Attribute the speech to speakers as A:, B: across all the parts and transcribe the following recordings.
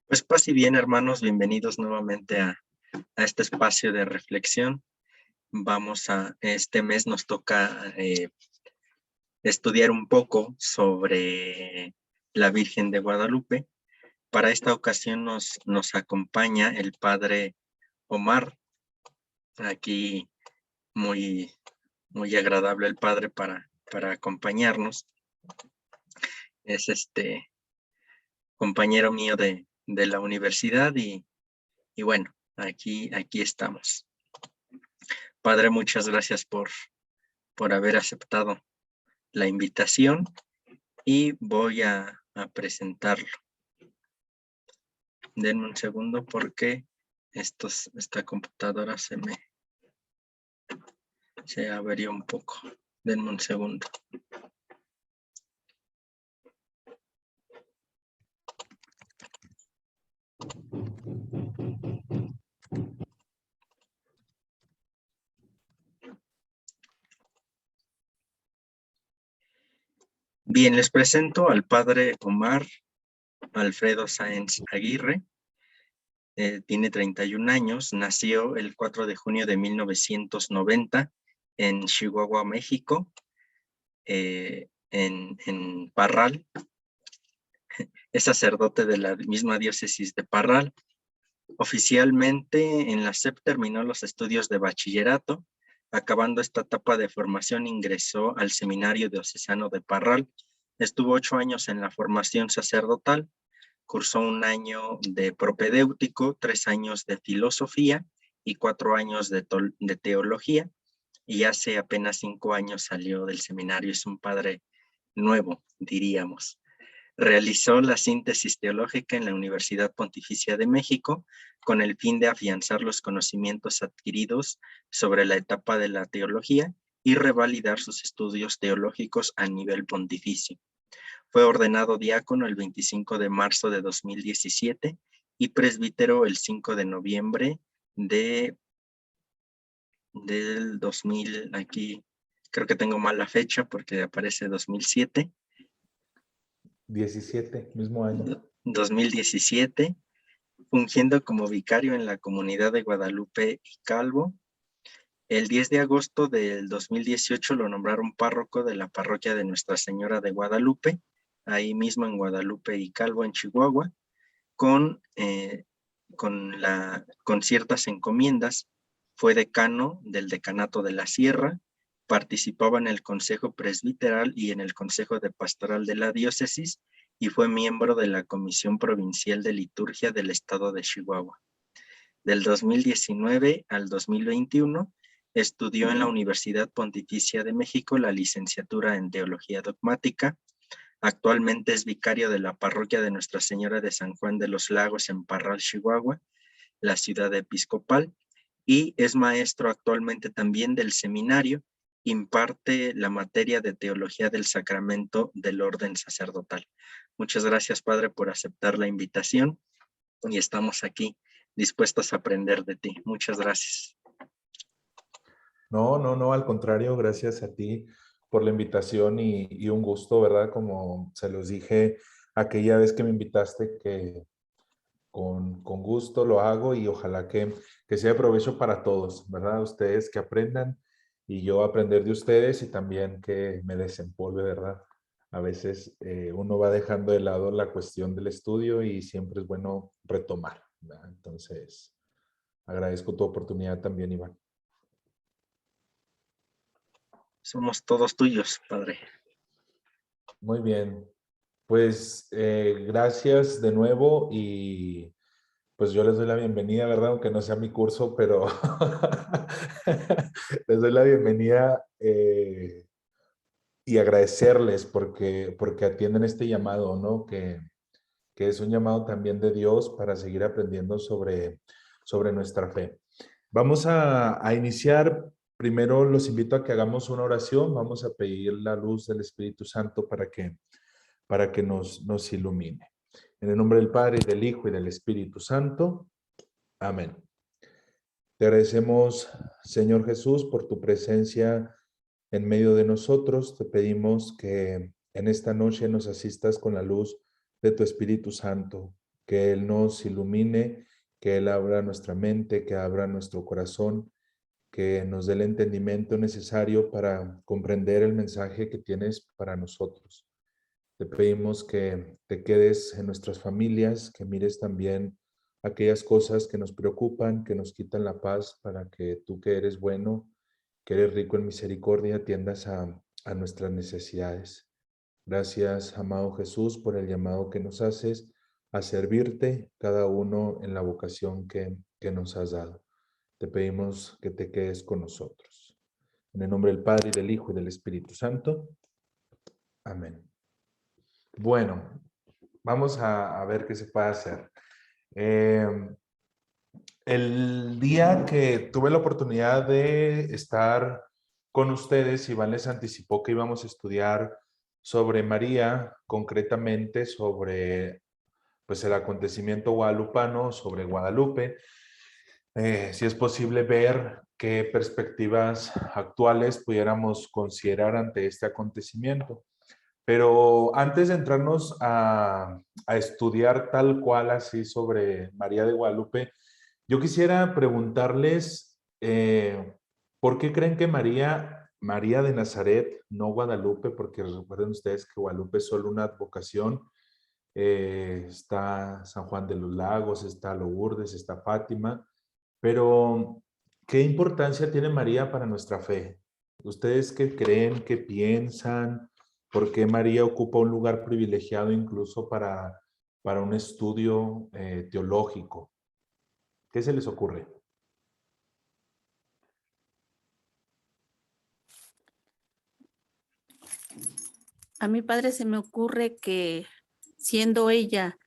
A: Pues paz y bien, hermanos, bienvenidos nuevamente a este espacio de reflexión. Este mes nos toca estudiar un poco sobre la Virgen de Guadalupe. Para esta ocasión nos acompaña el padre Omar. Aquí muy agradable el padre para acompañarnos. Es compañero mío de la universidad y bueno, aquí estamos. Padre, muchas gracias por haber aceptado la invitación y voy a presentarlo. Denme un segundo porque esta computadora se averió un poco. Denme un segundo. Bien, les presento al padre Omar Alfredo Sáenz Aguirre. Tiene 31 años, nació el 4 de junio de 1990 en Chihuahua, México, en Parral. Es sacerdote de la misma diócesis de Parral. Oficialmente en la SEP terminó los estudios de bachillerato. Acabando esta etapa de formación ingresó al Seminario Diocesano de Parral. Estuvo 8 años en la formación sacerdotal. Cursó 1 año de propedéutico, 3 años de filosofía y 4 años de teología. Y hace apenas 5 años salió del seminario. Es un padre nuevo, diríamos. Realizó la síntesis teológica en la Universidad Pontificia de México con el fin de afianzar los conocimientos adquiridos sobre la etapa de la teología y revalidar sus estudios teológicos a nivel pontificio. Fue ordenado diácono el 25 de marzo de 2017 y presbítero el 5 de noviembre del 2000, aquí creo que tengo mal la fecha porque aparece 2007.
B: 17, mismo año.
A: 2017, fungiendo como vicario en la comunidad de Guadalupe y Calvo. El 10 de agosto del 2018 lo nombraron párroco de la parroquia de Nuestra Señora de Guadalupe, ahí mismo en Guadalupe y Calvo, en Chihuahua, con ciertas encomiendas. Fue decano del decanato de la Sierra, participaba en el consejo presbiteral y en el consejo de pastoral de la diócesis y fue miembro de la Comisión Provincial de Liturgia del Estado de Chihuahua. Del 2019 al 2021 estudió en la Universidad Pontificia de México la licenciatura en Teología Dogmática. Actualmente es vicario de la parroquia de Nuestra Señora de San Juan de los Lagos en Parral, Chihuahua, la ciudad episcopal, y es maestro actualmente también del seminario. Imparte la materia de Teología del Sacramento del Orden Sacerdotal. Muchas gracias, Padre, por aceptar la invitación y estamos aquí dispuestos a aprender de ti. Muchas gracias.
B: No, al contrario, gracias a ti por la invitación y un gusto, ¿verdad? Como se los dije aquella vez que me invitaste, que con gusto lo hago y ojalá que sea de provecho para todos, ¿verdad? Ustedes que aprendan y yo aprender de ustedes y también que me desempolve, ¿verdad? A veces uno va dejando de lado la cuestión del estudio y siempre es bueno retomar, ¿verdad? Entonces, agradezco tu oportunidad también, Iván.
A: Somos todos tuyos, Padre.
B: Muy bien. Pues gracias de nuevo y pues yo les doy la bienvenida, ¿verdad? Aunque no sea mi curso, pero les doy la bienvenida y agradecerles porque atienden este llamado, ¿no? Que es un llamado también de Dios para seguir aprendiendo sobre nuestra fe. Vamos a iniciar. Primero los invito a que hagamos una oración. Vamos a pedir la luz del Espíritu Santo para que nos ilumine. En el nombre del Padre, y del Hijo, y del Espíritu Santo. Amén. Te agradecemos, Señor Jesús, por tu presencia en medio de nosotros. Te pedimos que en esta noche nos asistas con la luz de tu Espíritu Santo. que Él nos ilumine, que Él abra nuestra mente, que abra nuestro corazón, que nos dé el entendimiento necesario para comprender el mensaje que tienes para nosotros. Te pedimos que te quedes en nuestras familias, que mires también aquellas cosas que nos preocupan, que nos quitan la paz, para que tú, que eres bueno, que eres rico en misericordia, atiendas a nuestras necesidades. Gracias, amado Jesús, por el llamado que nos haces a servirte, cada uno en la vocación que nos has dado. Te pedimos que te quedes con nosotros. En el nombre del Padre, y del Hijo, y del Espíritu Santo. Amén. Bueno, vamos a ver qué se puede hacer. El día que tuve la oportunidad de estar con ustedes, Iván les anticipó que íbamos a estudiar sobre María, concretamente sobre pues, el acontecimiento guadalupano, sobre Guadalupe. Si es posible ver qué perspectivas actuales pudiéramos considerar ante este acontecimiento. Pero antes de entrarnos a estudiar tal cual así sobre María de Guadalupe, yo quisiera preguntarles, ¿por qué creen que María de Nazaret, no Guadalupe? Porque recuerden ustedes que Guadalupe es solo una advocación. Está San Juan de los Lagos, está Lourdes, está Fátima, pero ¿qué importancia tiene María para nuestra fe? ¿Ustedes qué creen, qué piensan? ¿Por qué María ocupa un lugar privilegiado incluso para un estudio teológico? ¿Qué se les ocurre?
C: A mi padre se me ocurre que siendo ella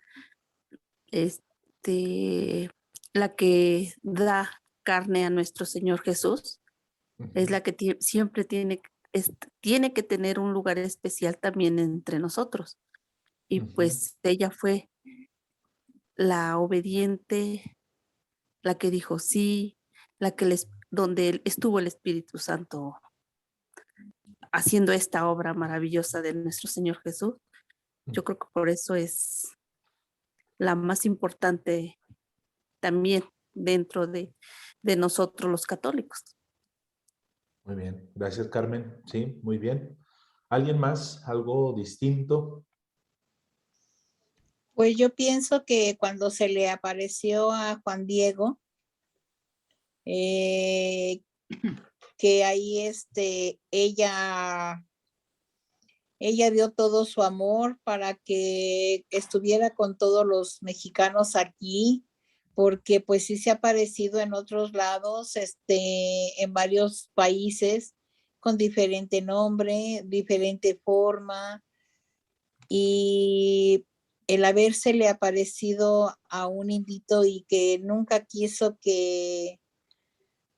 C: este, la que da carne a nuestro Señor Jesús, es la que siempre tiene que tener un lugar especial también entre nosotros. Y pues ella fue la obediente, la que dijo sí, donde estuvo el Espíritu Santo haciendo esta obra maravillosa de nuestro Señor Jesús. Yo creo que por eso es la más importante también dentro de nosotros los católicos.
B: Muy bien, gracias Carmen. Sí, muy bien. ¿Alguien más? ¿Algo distinto?
D: Pues yo pienso que cuando se le apareció a Juan Diego, que ahí ella dio todo su amor para que estuviera con todos los mexicanos aquí, porque pues sí se ha aparecido en otros lados, en varios países con diferente nombre, diferente forma, y el habérsele aparecido a un indito y que nunca quiso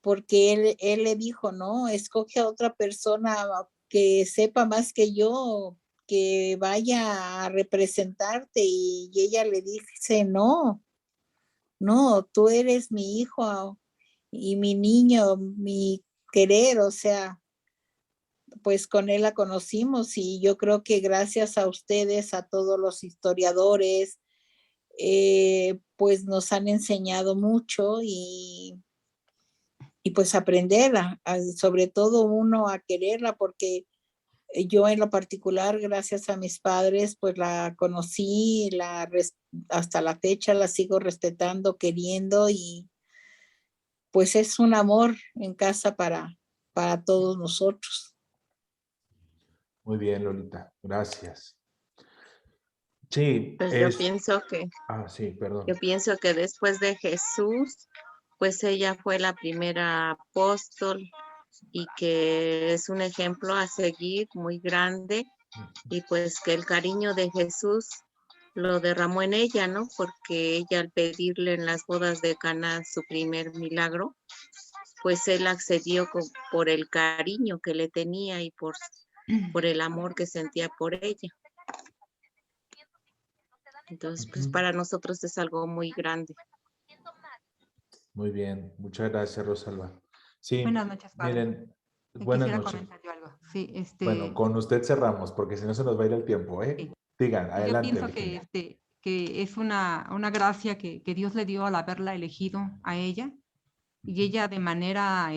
D: porque él le dijo, no, escoge a otra persona que sepa más que yo, que vaya a representarte, y ella le dice, no, tú eres mi hijo y mi niño, mi querer, o sea, pues con él la conocimos, y yo creo que gracias a ustedes, a todos los historiadores, pues nos han enseñado mucho, y pues aprenderla, sobre todo uno a quererla, porque yo en lo particular, gracias a mis padres, pues la conocí, hasta la fecha la sigo respetando, queriendo, y pues es un amor en casa para todos nosotros.
B: Muy bien, Lolita. Gracias. Sí,
E: Pues
B: sí, perdón.
E: yo pienso que después de Jesús, pues ella fue la primera apóstol y que es un ejemplo a seguir muy grande, y pues que el cariño de Jesús lo derramó en ella, ¿no? Porque ella, al pedirle en las bodas de Caná su primer milagro, pues él accedió por el cariño que le tenía y por el amor que sentía por ella. Entonces, pues para nosotros es algo muy grande.
B: Muy bien, muchas gracias, Rosalba. Sí,
F: buenas noches, padre.
B: miren, buenas
F: Quisiera
B: noches.
F: comentar yo algo. Sí,
B: Bueno, con usted cerramos, porque si no se nos va a ir el tiempo, ¿eh?
F: Sí.
B: Digan,
F: Yo
B: adelante.
F: pienso que que es una gracia que Dios le dio al haberla elegido a ella, y ella de manera,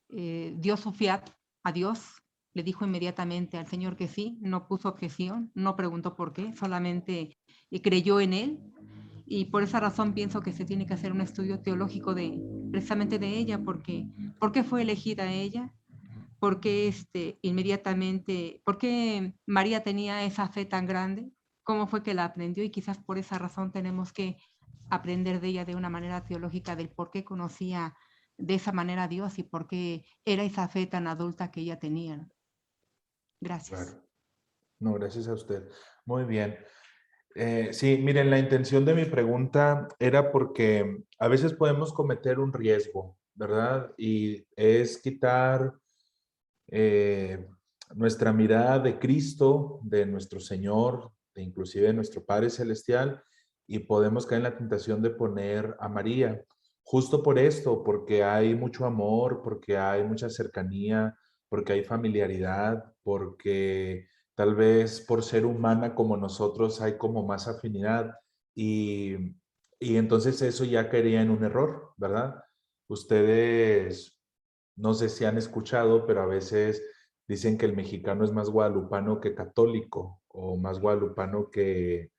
F: dio su fiat a Dios, le dijo inmediatamente al Señor que sí, no puso objeción, no preguntó por qué, solamente creyó en Él, y por esa razón pienso que se tiene que hacer un estudio teológico precisamente de ella, porque ¿por qué fue elegida ella? ¿Por qué inmediatamente, por qué María tenía esa fe tan grande? ¿Cómo fue que la aprendió? Y quizás por esa razón tenemos que aprender de ella de una manera teológica del por qué conocía de esa manera a Dios y por qué era esa fe tan adulta que ella tenía. Gracias.
B: Claro. No, gracias a usted. Muy bien. Sí, miren, la intención de mi pregunta era porque a veces podemos cometer un riesgo, ¿verdad? Y es quitar nuestra mirada de Cristo, de nuestro Señor, de inclusive de nuestro Padre Celestial, y podemos caer en la tentación de poner a María. Justo por esto, porque hay mucho amor, porque hay mucha cercanía, porque hay familiaridad, porque tal vez por ser humana como nosotros hay como más afinidad y, y entonces eso ya caería en un error, ¿verdad? Ustedes, no sé si han escuchado, pero a veces dicen que el mexicano es más guadalupano que católico o más guadalupano que,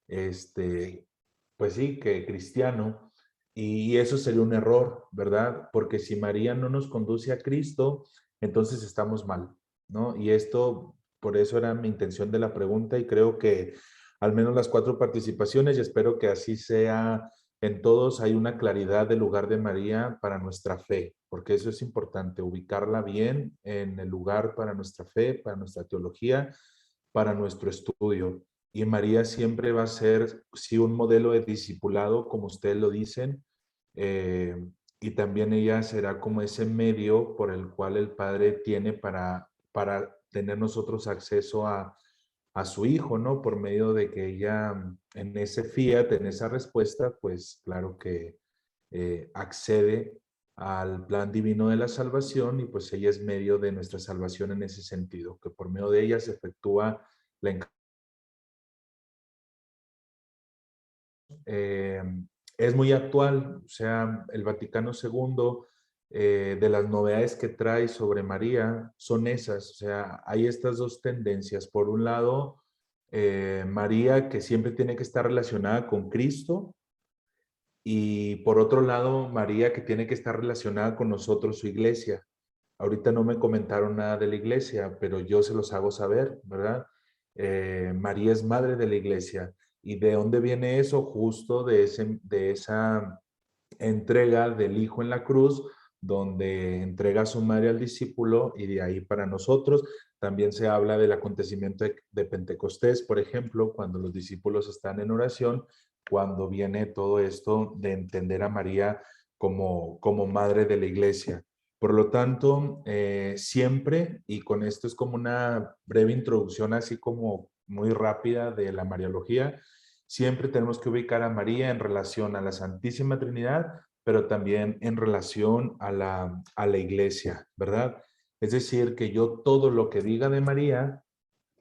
B: pues sí, que cristiano. Y eso sería un error, ¿verdad? Porque si María no nos conduce a Cristo, entonces estamos mal, ¿no? Y esto, por eso era mi intención de la pregunta y creo que al menos las 4 participaciones, y espero que así sea en todos, hay una claridad del lugar de María para nuestra fe, porque eso es importante, ubicarla bien en el lugar para nuestra fe, para nuestra teología, para nuestro estudio. Y María siempre va a ser, sí, un modelo de discipulado, como ustedes lo dicen, eh, y también ella será como ese medio por el cual el Padre tiene para tener nosotros acceso a su hijo, ¿no? Por medio de que ella en ese fiat, en esa respuesta, pues claro que accede al plan divino de la salvación y pues ella es medio de nuestra salvación en ese sentido, que por medio de ella se efectúa la eh, es muy actual, o sea, el Vaticano II, de las novedades que trae sobre María, son esas, o sea, hay estas dos tendencias. Por un lado, María que siempre tiene que estar relacionada con Cristo, y por otro lado, María que tiene que estar relacionada con nosotros, su iglesia. Ahorita no me comentaron nada de la iglesia, pero yo se los hago saber, ¿verdad? María es madre de la iglesia. ¿Y de dónde viene eso? Justo de esa entrega del Hijo en la cruz, donde entrega a su madre al discípulo y de ahí para nosotros. También se habla del acontecimiento de Pentecostés, por ejemplo, cuando los discípulos están en oración, cuando viene todo esto de entender a María como madre de la iglesia. Por lo tanto, siempre, y con esto es como una breve introducción así como muy rápida de la Mariología, siempre tenemos que ubicar a María en relación a la Santísima Trinidad, pero también en relación a la iglesia, ¿verdad? Es decir, que yo todo lo que diga de María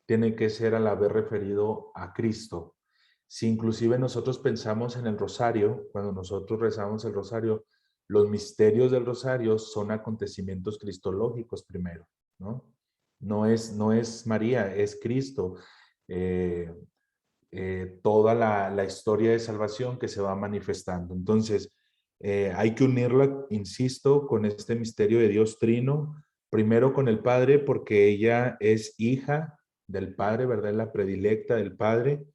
B: tiene que ser al haber referido a Cristo. Si inclusive nosotros pensamos en el rosario, cuando nosotros rezamos el rosario, los misterios del rosario son acontecimientos cristológicos primero, ¿no? No es María, es Cristo. Eh, Toda la historia de salvación que se va manifestando. Entonces, hay que unirla, insisto, con este misterio de Dios Trino, primero con el Padre, porque ella es hija del Padre, ¿verdad? Es la predilecta del Padre,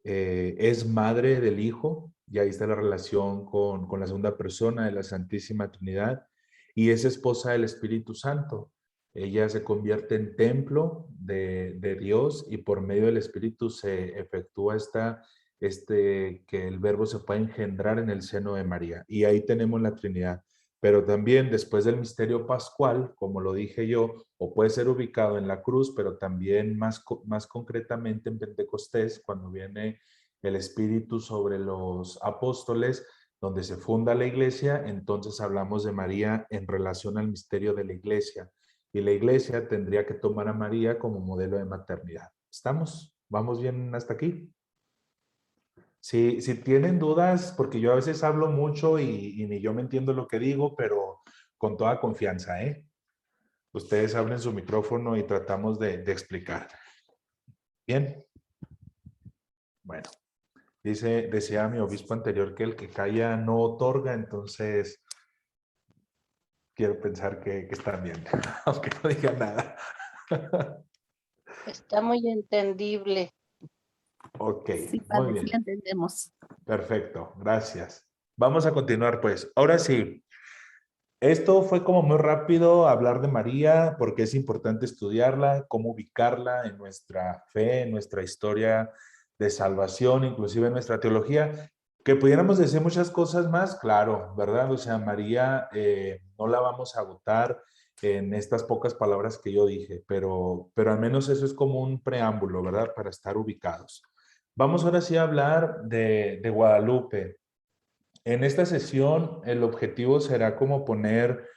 B: es madre del Hijo, y ahí está la relación con la segunda persona de la Santísima Trinidad, y es esposa del Espíritu Santo. Ella se convierte en templo de Dios y por medio del Espíritu se efectúa que el verbo se pueda engendrar en el seno de María. Y ahí tenemos la Trinidad. Pero también después del misterio pascual, como lo dije yo, o puede ser ubicado en la cruz, pero también más concretamente en Pentecostés, cuando viene el Espíritu sobre los apóstoles, donde se funda la iglesia, entonces hablamos de María en relación al misterio de la iglesia. Y la iglesia tendría que tomar a María como modelo de maternidad. ¿Estamos? ¿Vamos bien hasta aquí? Si tienen dudas, porque yo a veces hablo mucho y ni yo me entiendo lo que digo, pero con toda confianza, ¿eh? Ustedes abren su micrófono y tratamos de explicar. Bien. Bueno, decía mi obispo anterior que el que calla no otorga, entonces quiero pensar que están bien, aunque no digan nada.
G: Está muy entendible.
B: Ok,
C: Sí,
B: muy
C: padre, sí
B: bien.
C: la entendemos.
B: Perfecto, gracias. Vamos a continuar, pues. Ahora sí, esto fue como muy rápido hablar de María, porque es importante estudiarla, cómo ubicarla en nuestra fe, en nuestra historia de salvación, inclusive en nuestra teología. Que pudiéramos decir muchas cosas más, claro, ¿verdad? O sea, María no la vamos a agotar en estas pocas palabras que yo dije, pero al menos eso es como un preámbulo, ¿verdad? Para estar ubicados. Vamos ahora sí a hablar de Guadalupe. En esta sesión, el objetivo será como poner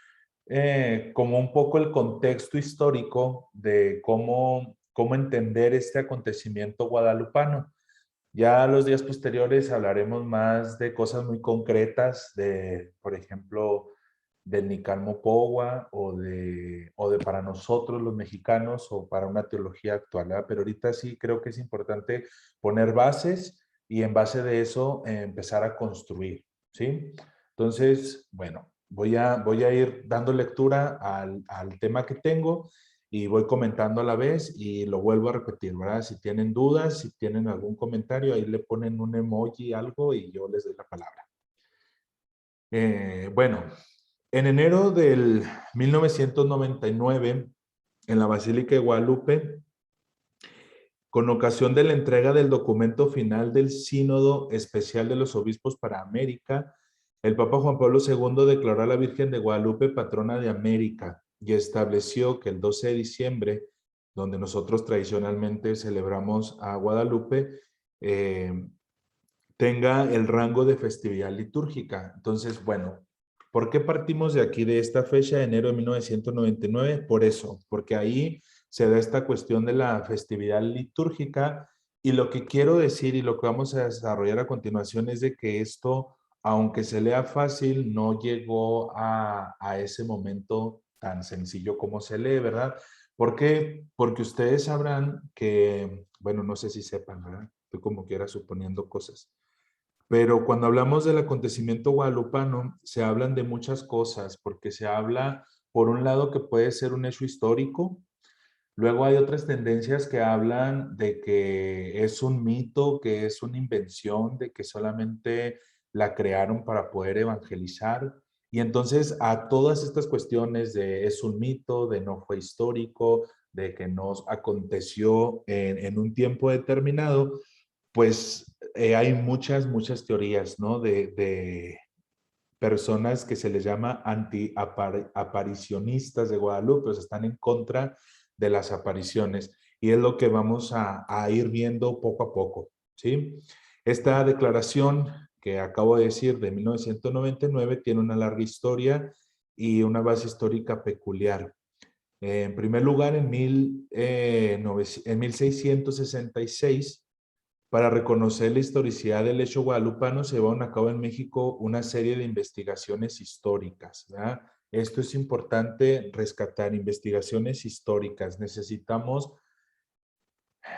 B: como un poco el contexto histórico de cómo entender este acontecimiento guadalupano. Ya los días posteriores hablaremos más de cosas muy concretas, de, por ejemplo, del Nican Mopohua o de para nosotros los mexicanos o para una teología actual, ¿verdad? Pero ahorita sí creo que es importante poner bases y en base de eso empezar a construir, ¿sí? Entonces, bueno, voy a ir dando lectura al tema que tengo y voy comentando a la vez y lo vuelvo a repetir, ¿verdad? Si tienen dudas, si tienen algún comentario, ahí le ponen un emoji, algo y yo les doy la palabra. Bueno, en enero del 1999, en la Basílica de Guadalupe, con ocasión de la entrega del documento final del Sínodo Especial de los Obispos para América, el Papa Juan Pablo II declaró a la Virgen de Guadalupe patrona de América y estableció que el 12 de diciembre, donde nosotros tradicionalmente celebramos a Guadalupe, tenga el rango de festividad litúrgica. Entonces, bueno, ¿por qué partimos de aquí, de esta fecha, de enero de 1999? Por eso, porque ahí se da esta cuestión de la festividad litúrgica y lo que quiero decir y lo que vamos a desarrollar a continuación es de que esto, aunque se lea fácil, no llegó a ese momento tan sencillo como se lee, ¿verdad? ¿Por qué? Porque ustedes sabrán que, bueno, no sé si sepan, ¿verdad? Estoy como quiera suponiendo cosas. Pero cuando hablamos del acontecimiento guadalupano, se hablan de muchas cosas, porque se habla, por un lado, que puede ser un hecho histórico, luego hay otras tendencias que hablan de que es un mito, que es una invención, de que solamente la crearon para poder evangelizar. Y entonces a todas estas cuestiones de es un mito, de no fue histórico, de que nos aconteció en un tiempo determinado, pues hay muchas teorías, ¿no? De personas que se les llama anti-aparicionistas de Guadalupe, o sea, están en contra de las apariciones. Y es lo que vamos a ir viendo poco a poco, ¿sí? Esta declaración que acabo de decir de 1999 tiene una larga historia y una base histórica peculiar. En primer lugar, en 1666, para reconocer la historicidad del hecho guadalupano, se llevaron a cabo en México una serie de investigaciones históricas, ¿verdad? Esto es importante rescatar, investigaciones históricas. Necesitamos,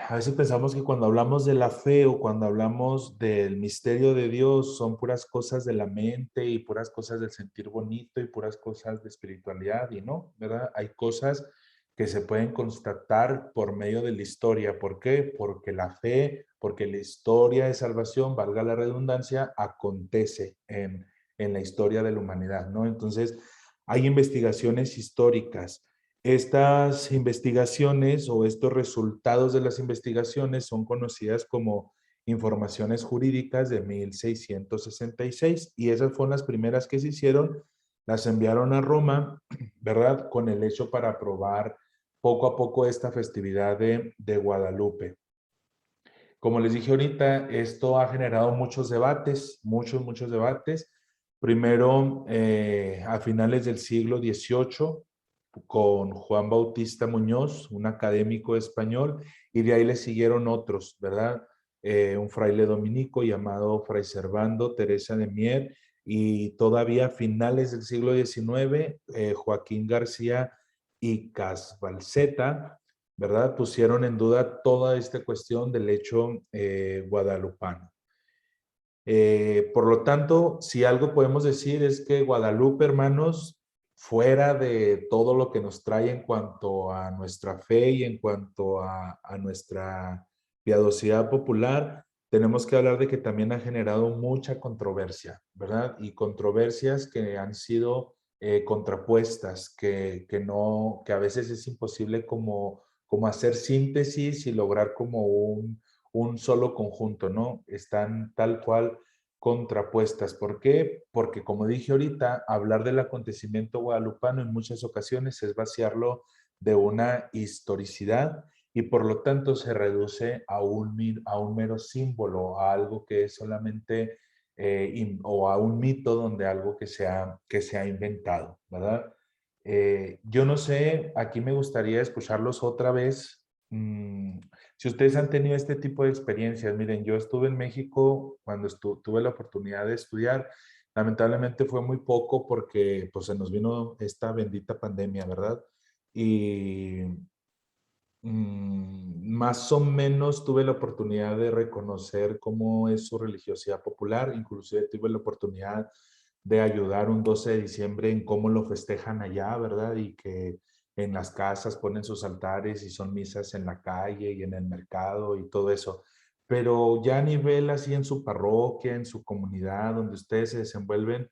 B: a veces pensamos que cuando hablamos de la fe o cuando hablamos del misterio de Dios son puras cosas de la mente y puras cosas del sentir bonito y puras cosas de espiritualidad y no, ¿verdad? Hay cosas que se pueden constatar por medio de la historia. ¿Por qué? Porque la fe, porque la historia de salvación, valga la redundancia, acontece en la historia de la humanidad, ¿no? Entonces, hay investigaciones históricas. Estas investigaciones o estos resultados de las investigaciones son conocidas como informaciones jurídicas de 1666 y esas fueron las primeras que se hicieron, las enviaron a Roma, ¿verdad? Con el hecho para aprobar poco a poco esta festividad de Guadalupe. Como les dije ahorita, esto ha generado muchos debates, muchos debates. Primero, a finales del siglo XVIII, con Juan Bautista Muñoz, un académico español, y de ahí le siguieron otros, ¿verdad? Un fraile dominico llamado Fray Servando Teresa de Mier, y todavía a finales del siglo XIX, Joaquín García y Casbalceta, ¿verdad? Pusieron en duda toda esta cuestión del hecho guadalupano. Por lo tanto, si algo podemos decir es que Guadalupe, hermanos, fuera de todo lo que nos trae en cuanto a nuestra fe y en cuanto a nuestra piadosidad popular, tenemos que hablar de que también ha generado mucha controversia, ¿verdad? Y controversias que han sido contrapuestas, que a veces es imposible como hacer síntesis y lograr como un solo conjunto, ¿no? Están tal cual contrapuestas. ¿Por qué? Porque como dije ahorita, hablar del acontecimiento guadalupano en muchas ocasiones es vaciarlo de una historicidad y por lo tanto se reduce a un mero símbolo, a algo que es solamente, o a un mito donde algo que se ha inventado, ¿verdad? Yo no sé, aquí me gustaría escucharlos otra vez. Si ustedes han tenido este tipo de experiencias, miren, yo estuve en México cuando tuve la oportunidad de estudiar. Lamentablemente fue muy poco porque pues se nos vino esta bendita pandemia, ¿verdad? Y más o menos tuve la oportunidad de reconocer cómo es su religiosidad popular. Inclusive tuve la oportunidad de ayudar un 12 de diciembre en cómo lo festejan allá, ¿verdad? Y que en las casas ponen sus altares y son misas en la calle y en el mercado y todo eso. Pero ya a nivel así en su parroquia, en su comunidad, donde ustedes se desenvuelven,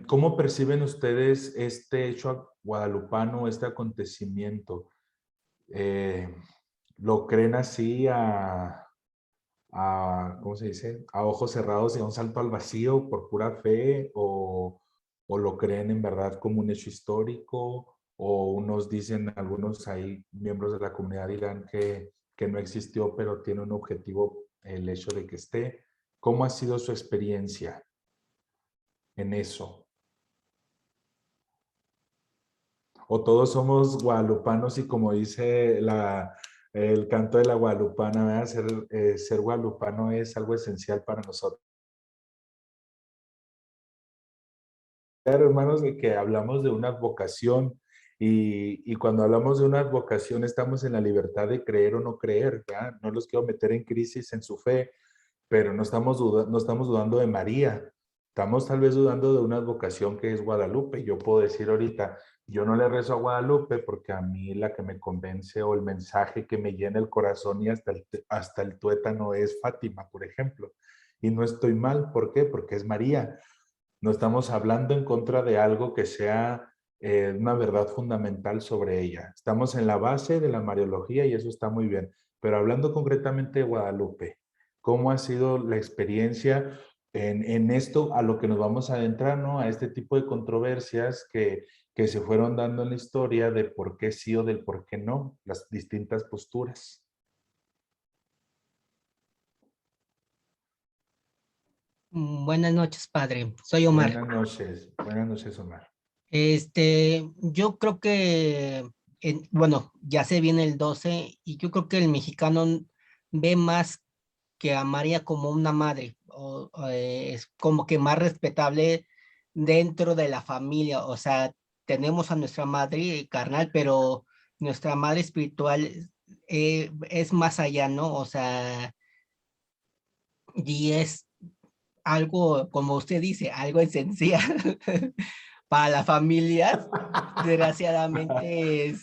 B: ¿cómo perciben ustedes este hecho guadalupano, este acontecimiento? Eh, ¿Lo creen así ¿cómo se dice? A ojos cerrados y a un salto al vacío por pura fe, o lo creen en verdad como un hecho histórico, o unos dicen, algunos ahí, miembros de la comunidad dirán que no existió, pero tiene un objetivo el hecho de que esté? ¿Cómo ha sido su experiencia en eso? ¿O todos somos guadalupanos y como dice el canto de la guadalupana, ¿verdad? Ser guadalupano es algo esencial para nosotros? Claro, hermanos, de que hablamos de una vocación y cuando hablamos de una vocación estamos en la libertad de creer o no creer, ¿verdad? No los quiero meter en crisis en su fe, pero no estamos dudando de María. Estamos tal vez dudando de una vocación que es Guadalupe. Yo puedo decir ahorita, yo no le rezo a Guadalupe porque a mí la que me convence o el mensaje que me llena el corazón y hasta el tuétano es Fátima, por ejemplo. Y no estoy mal, ¿por qué? Porque es María. No estamos hablando en contra de algo que sea una verdad fundamental sobre ella. Estamos en la base de la Mariología y eso está muy bien. Pero hablando concretamente de Guadalupe, ¿cómo ha sido la experiencia en esto a lo que nos vamos a adentrar, ¿no? A este tipo de controversias que se fueron dando en la historia de por qué sí o del por qué no, las distintas posturas.
H: Buenas noches, padre. Soy Omar.
B: Buenas noches, Omar.
H: Yo creo que, bueno, ya se viene el 12 y yo creo que el mexicano ve más que a María como una madre, es como que más respetable dentro de la familia. O sea, tenemos a nuestra madre carnal, pero nuestra madre espiritual es más allá, ¿no? O sea, y es algo, como usted dice, algo esencial para la familia. Desgraciadamente,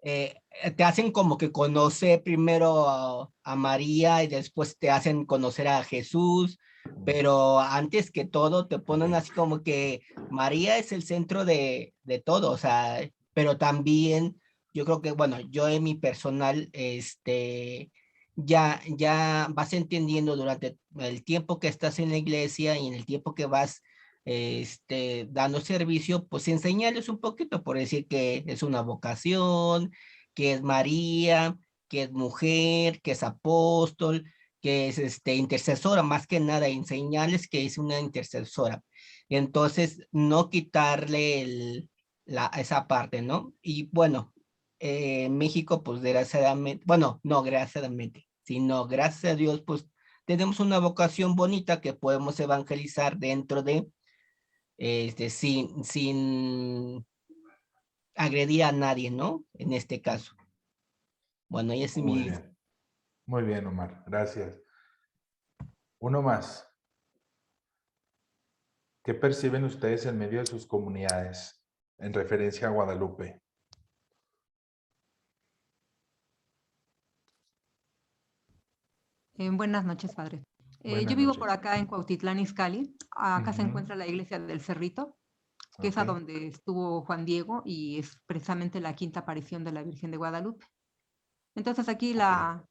H: eh, te hacen como que conocer primero a María y después te hacen conocer a Jesús, pero antes que todo te ponen así como que María es el centro de todo. O sea, pero también yo creo que, bueno, yo en mi personal, ya vas entendiendo durante el tiempo que estás en la iglesia y en el tiempo que vas dando servicio, pues enseñarles un poquito, por decir que es una vocación, que es María, que es mujer, que es apóstol, que es intercesora, más que nada enseñarles que es una intercesora. Entonces, no quitarle esa parte, ¿no? Y bueno, en México, pues desgraciadamente, bueno, no desgraciadamente, sino gracias a Dios, pues tenemos una vocación bonita que podemos evangelizar dentro de, sin agredir a nadie, ¿no? En este caso. Bueno, y es mi...
B: Muy bien, Omar, gracias. Uno más. ¿Qué perciben ustedes en medio de sus comunidades en referencia a Guadalupe?
F: Buenas noches, padre.
B: Buenas
F: Yo vivo
B: noches.
F: por acá en Cuautitlán Izcalli. Acá se
B: Ujú.
F: encuentra la iglesia del Cerrito, que es a
B: Ok.
F: donde estuvo Juan Diego y es precisamente la quinta aparición de la Virgen de Guadalupe. Entonces aquí
B: Ok.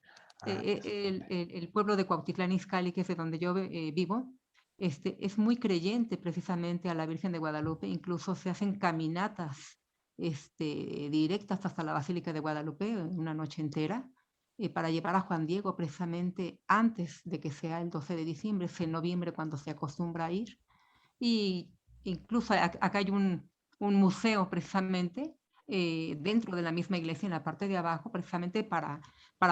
F: el pueblo de Cuautitlán Izcalli, que es de donde yo vivo, es muy creyente precisamente a la Virgen de Guadalupe. Incluso se hacen caminatas directas hasta la Basílica de Guadalupe una noche entera para llevar a Juan Diego precisamente antes de que sea el 12 de diciembre, es en noviembre cuando se acostumbra a ir. Y incluso acá hay un museo precisamente dentro de la misma iglesia, en la parte de abajo, precisamente para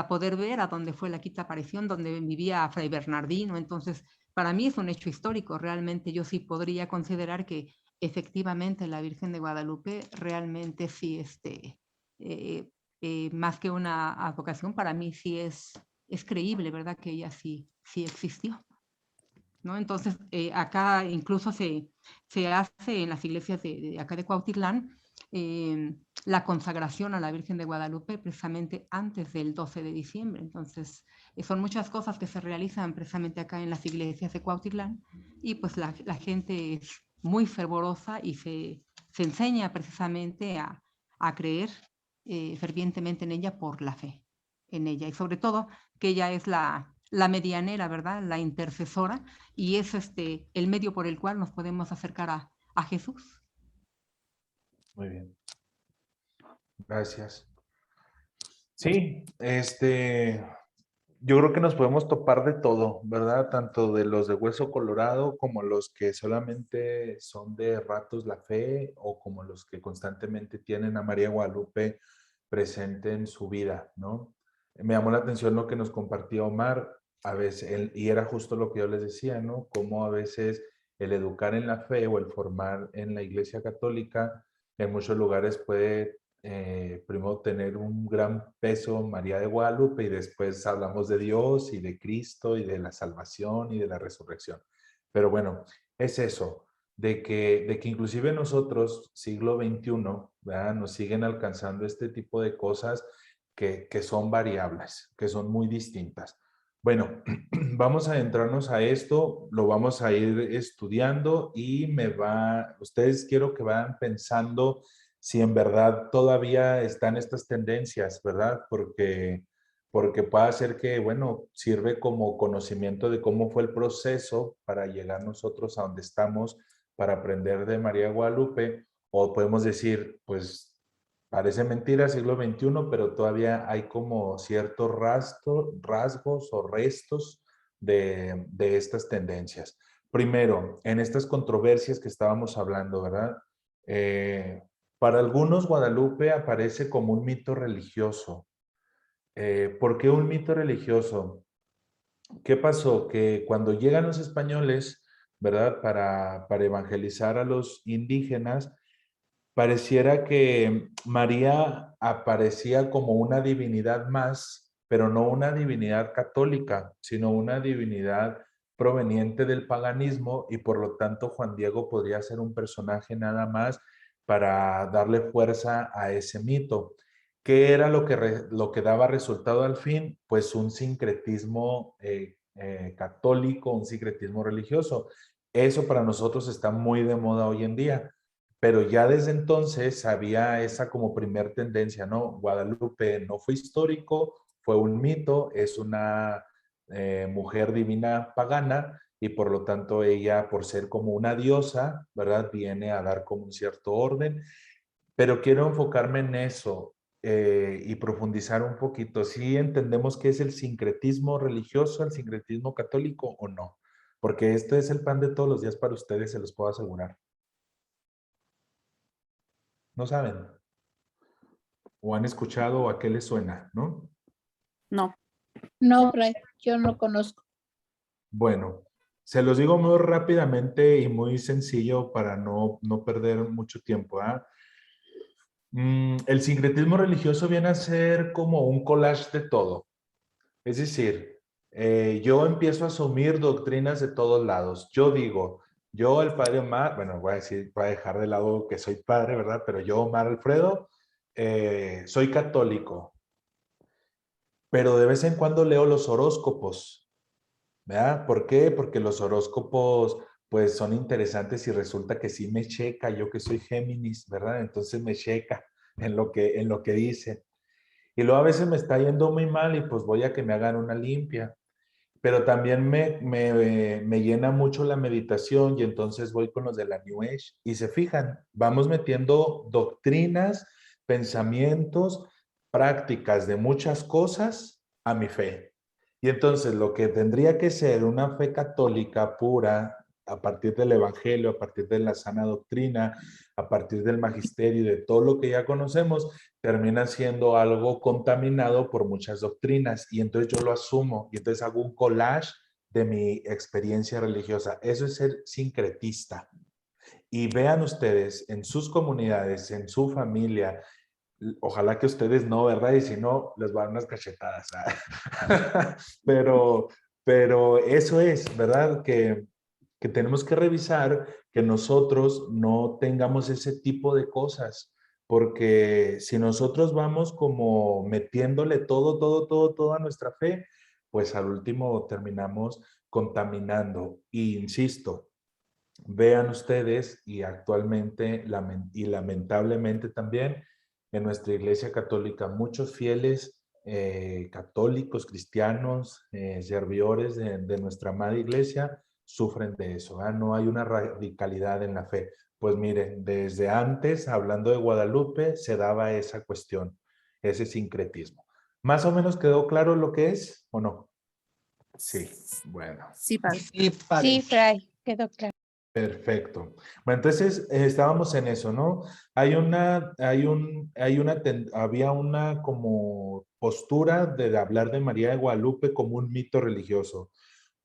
F: poder ver a dónde fue la quinta aparición, donde vivía Fray Bernardino. Entonces, para mí es un hecho histórico. Realmente yo sí podría considerar que efectivamente la Virgen de Guadalupe realmente sí, más que una advocación, para mí sí es creíble, ¿verdad? Que ella sí existió. ¿No? Entonces, acá incluso se hace en las iglesias de acá de Cuautitlán la consagración a la Virgen de Guadalupe precisamente antes del 12 de diciembre. Entonces, son muchas cosas que se realizan precisamente acá en las iglesias de Cuautitlán y pues la gente es muy fervorosa y se enseña precisamente a creer fervientemente en ella por la fe en ella y sobre todo que ella es la medianera, ¿verdad? La intercesora y es el medio por el cual nos podemos acercar a Jesús.
B: Muy bien. Gracias. Sí, yo creo que nos podemos topar de todo, ¿verdad? Tanto de los de hueso colorado como los que solamente son de ratos la fe o como los que constantemente tienen a María Guadalupe presente en su vida, ¿no? Me llamó la atención lo que nos compartía Omar, a veces, y era justo lo que yo les decía, ¿no? Cómo a veces el educar en la fe o el formar en la Iglesia Católica en muchos lugares puede primero tener un gran peso María de Guadalupe y después hablamos de Dios y de Cristo y de la salvación y de la resurrección. Pero bueno, es eso, de que inclusive nosotros, siglo XXI, ¿verdad? Nos siguen alcanzando este tipo de cosas que son variables, que son muy distintas. Bueno, vamos a adentrarnos a esto, lo vamos a ir estudiando y ustedes quiero que vayan pensando si en verdad todavía están estas tendencias, ¿verdad? Porque puede ser que, bueno, sirve como conocimiento de cómo fue el proceso para llegar nosotros a donde estamos, para aprender de María Guadalupe, o podemos decir, pues, parece mentira, siglo XXI, pero todavía hay como ciertos rasgos o restos de estas tendencias. Primero, en estas controversias que estábamos hablando, ¿verdad? Para algunos, Guadalupe aparece como un mito religioso. ¿Por qué un mito religioso? ¿Qué pasó? Que cuando llegan los españoles, ¿verdad? Para evangelizar a los indígenas, pareciera que María aparecía como una divinidad más, pero no una divinidad católica, sino una divinidad proveniente del paganismo y por lo tanto Juan Diego podría ser un personaje nada más para darle fuerza a ese mito. ¿Qué era lo que daba resultado al fin? Pues un sincretismo católico, un sincretismo religioso. Eso para nosotros está muy de moda hoy en día. Pero ya desde entonces había esa como primer tendencia, ¿no? Guadalupe no fue histórico, fue un mito, es una mujer divina pagana y por lo tanto ella, por ser como una diosa, ¿verdad? Viene a dar como un cierto orden. Pero quiero enfocarme en eso y profundizar un poquito. ¿Sí entendemos qué es el sincretismo religioso, el sincretismo católico o no? Porque esto es el pan de todos los días para ustedes, se los puedo asegurar. ¿No saben? ¿O han escuchado o a qué les suena, no?
C: No.
D: No, Fray, yo no conozco.
B: Bueno, se los digo muy rápidamente y muy sencillo para no perder mucho tiempo. El sincretismo religioso viene a ser como un collage de todo. Es decir, yo empiezo a asumir doctrinas de todos lados. Yo digo, yo el padre Omar, bueno, voy a dejar de lado que soy padre, ¿verdad? Pero yo, Omar Alfredo, soy católico, pero de vez en cuando leo los horóscopos, ¿verdad? ¿Por qué? Porque los horóscopos, pues, son interesantes y resulta que sí me checa, yo que soy Géminis, ¿verdad? Entonces me checa en lo que dice. Y luego a veces me está yendo muy mal y pues voy a que me hagan una limpia. Pero también me llena mucho la meditación y entonces voy con los de la New Age y se fijan, vamos metiendo doctrinas, pensamientos, prácticas de muchas cosas a mi fe. Y entonces lo que tendría que ser una fe católica pura, a partir del Evangelio, a partir de la sana doctrina, a partir del magisterio y de todo lo que ya conocemos, termina siendo algo contaminado por muchas doctrinas y entonces yo lo asumo y entonces hago un collage de mi experiencia religiosa. Eso es ser sincretista. Y vean ustedes en sus comunidades, en su familia, ojalá que ustedes no, ¿verdad? Y si no, les van unas cachetadas. pero eso es, ¿verdad? Que tenemos que revisar que nosotros no tengamos ese tipo de cosas, porque si nosotros vamos como metiéndole todo a nuestra fe, pues al último terminamos contaminando. Y insisto, vean ustedes y actualmente y lamentablemente también en nuestra Iglesia Católica muchos fieles católicos, cristianos, servidores de nuestra amada Iglesia sufren de eso. No hay una radicalidad en la fe. Pues miren, desde antes, hablando de Guadalupe, se daba esa cuestión, ese sincretismo. ¿Más o menos quedó claro lo que es o no? Sí, bueno.
C: Sí, padre.
H: Sí, padre.
G: Sí, Fray, quedó claro.
B: Perfecto. Bueno, entonces estábamos en eso, ¿no? Había una como postura de hablar de María de Guadalupe como un mito religioso.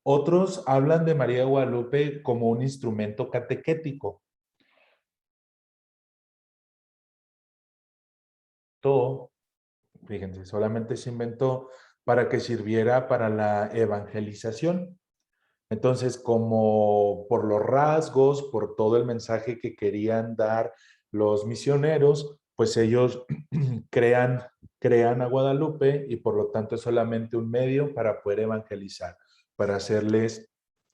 B: Otros hablan de María de Guadalupe como un instrumento catequético. Todo, fíjense, solamente se inventó para que sirviera para la evangelización. Entonces, como por los rasgos, por todo el mensaje que querían dar los misioneros, pues ellos crean a Guadalupe y por lo tanto es solamente un medio para poder evangelizar, para hacerles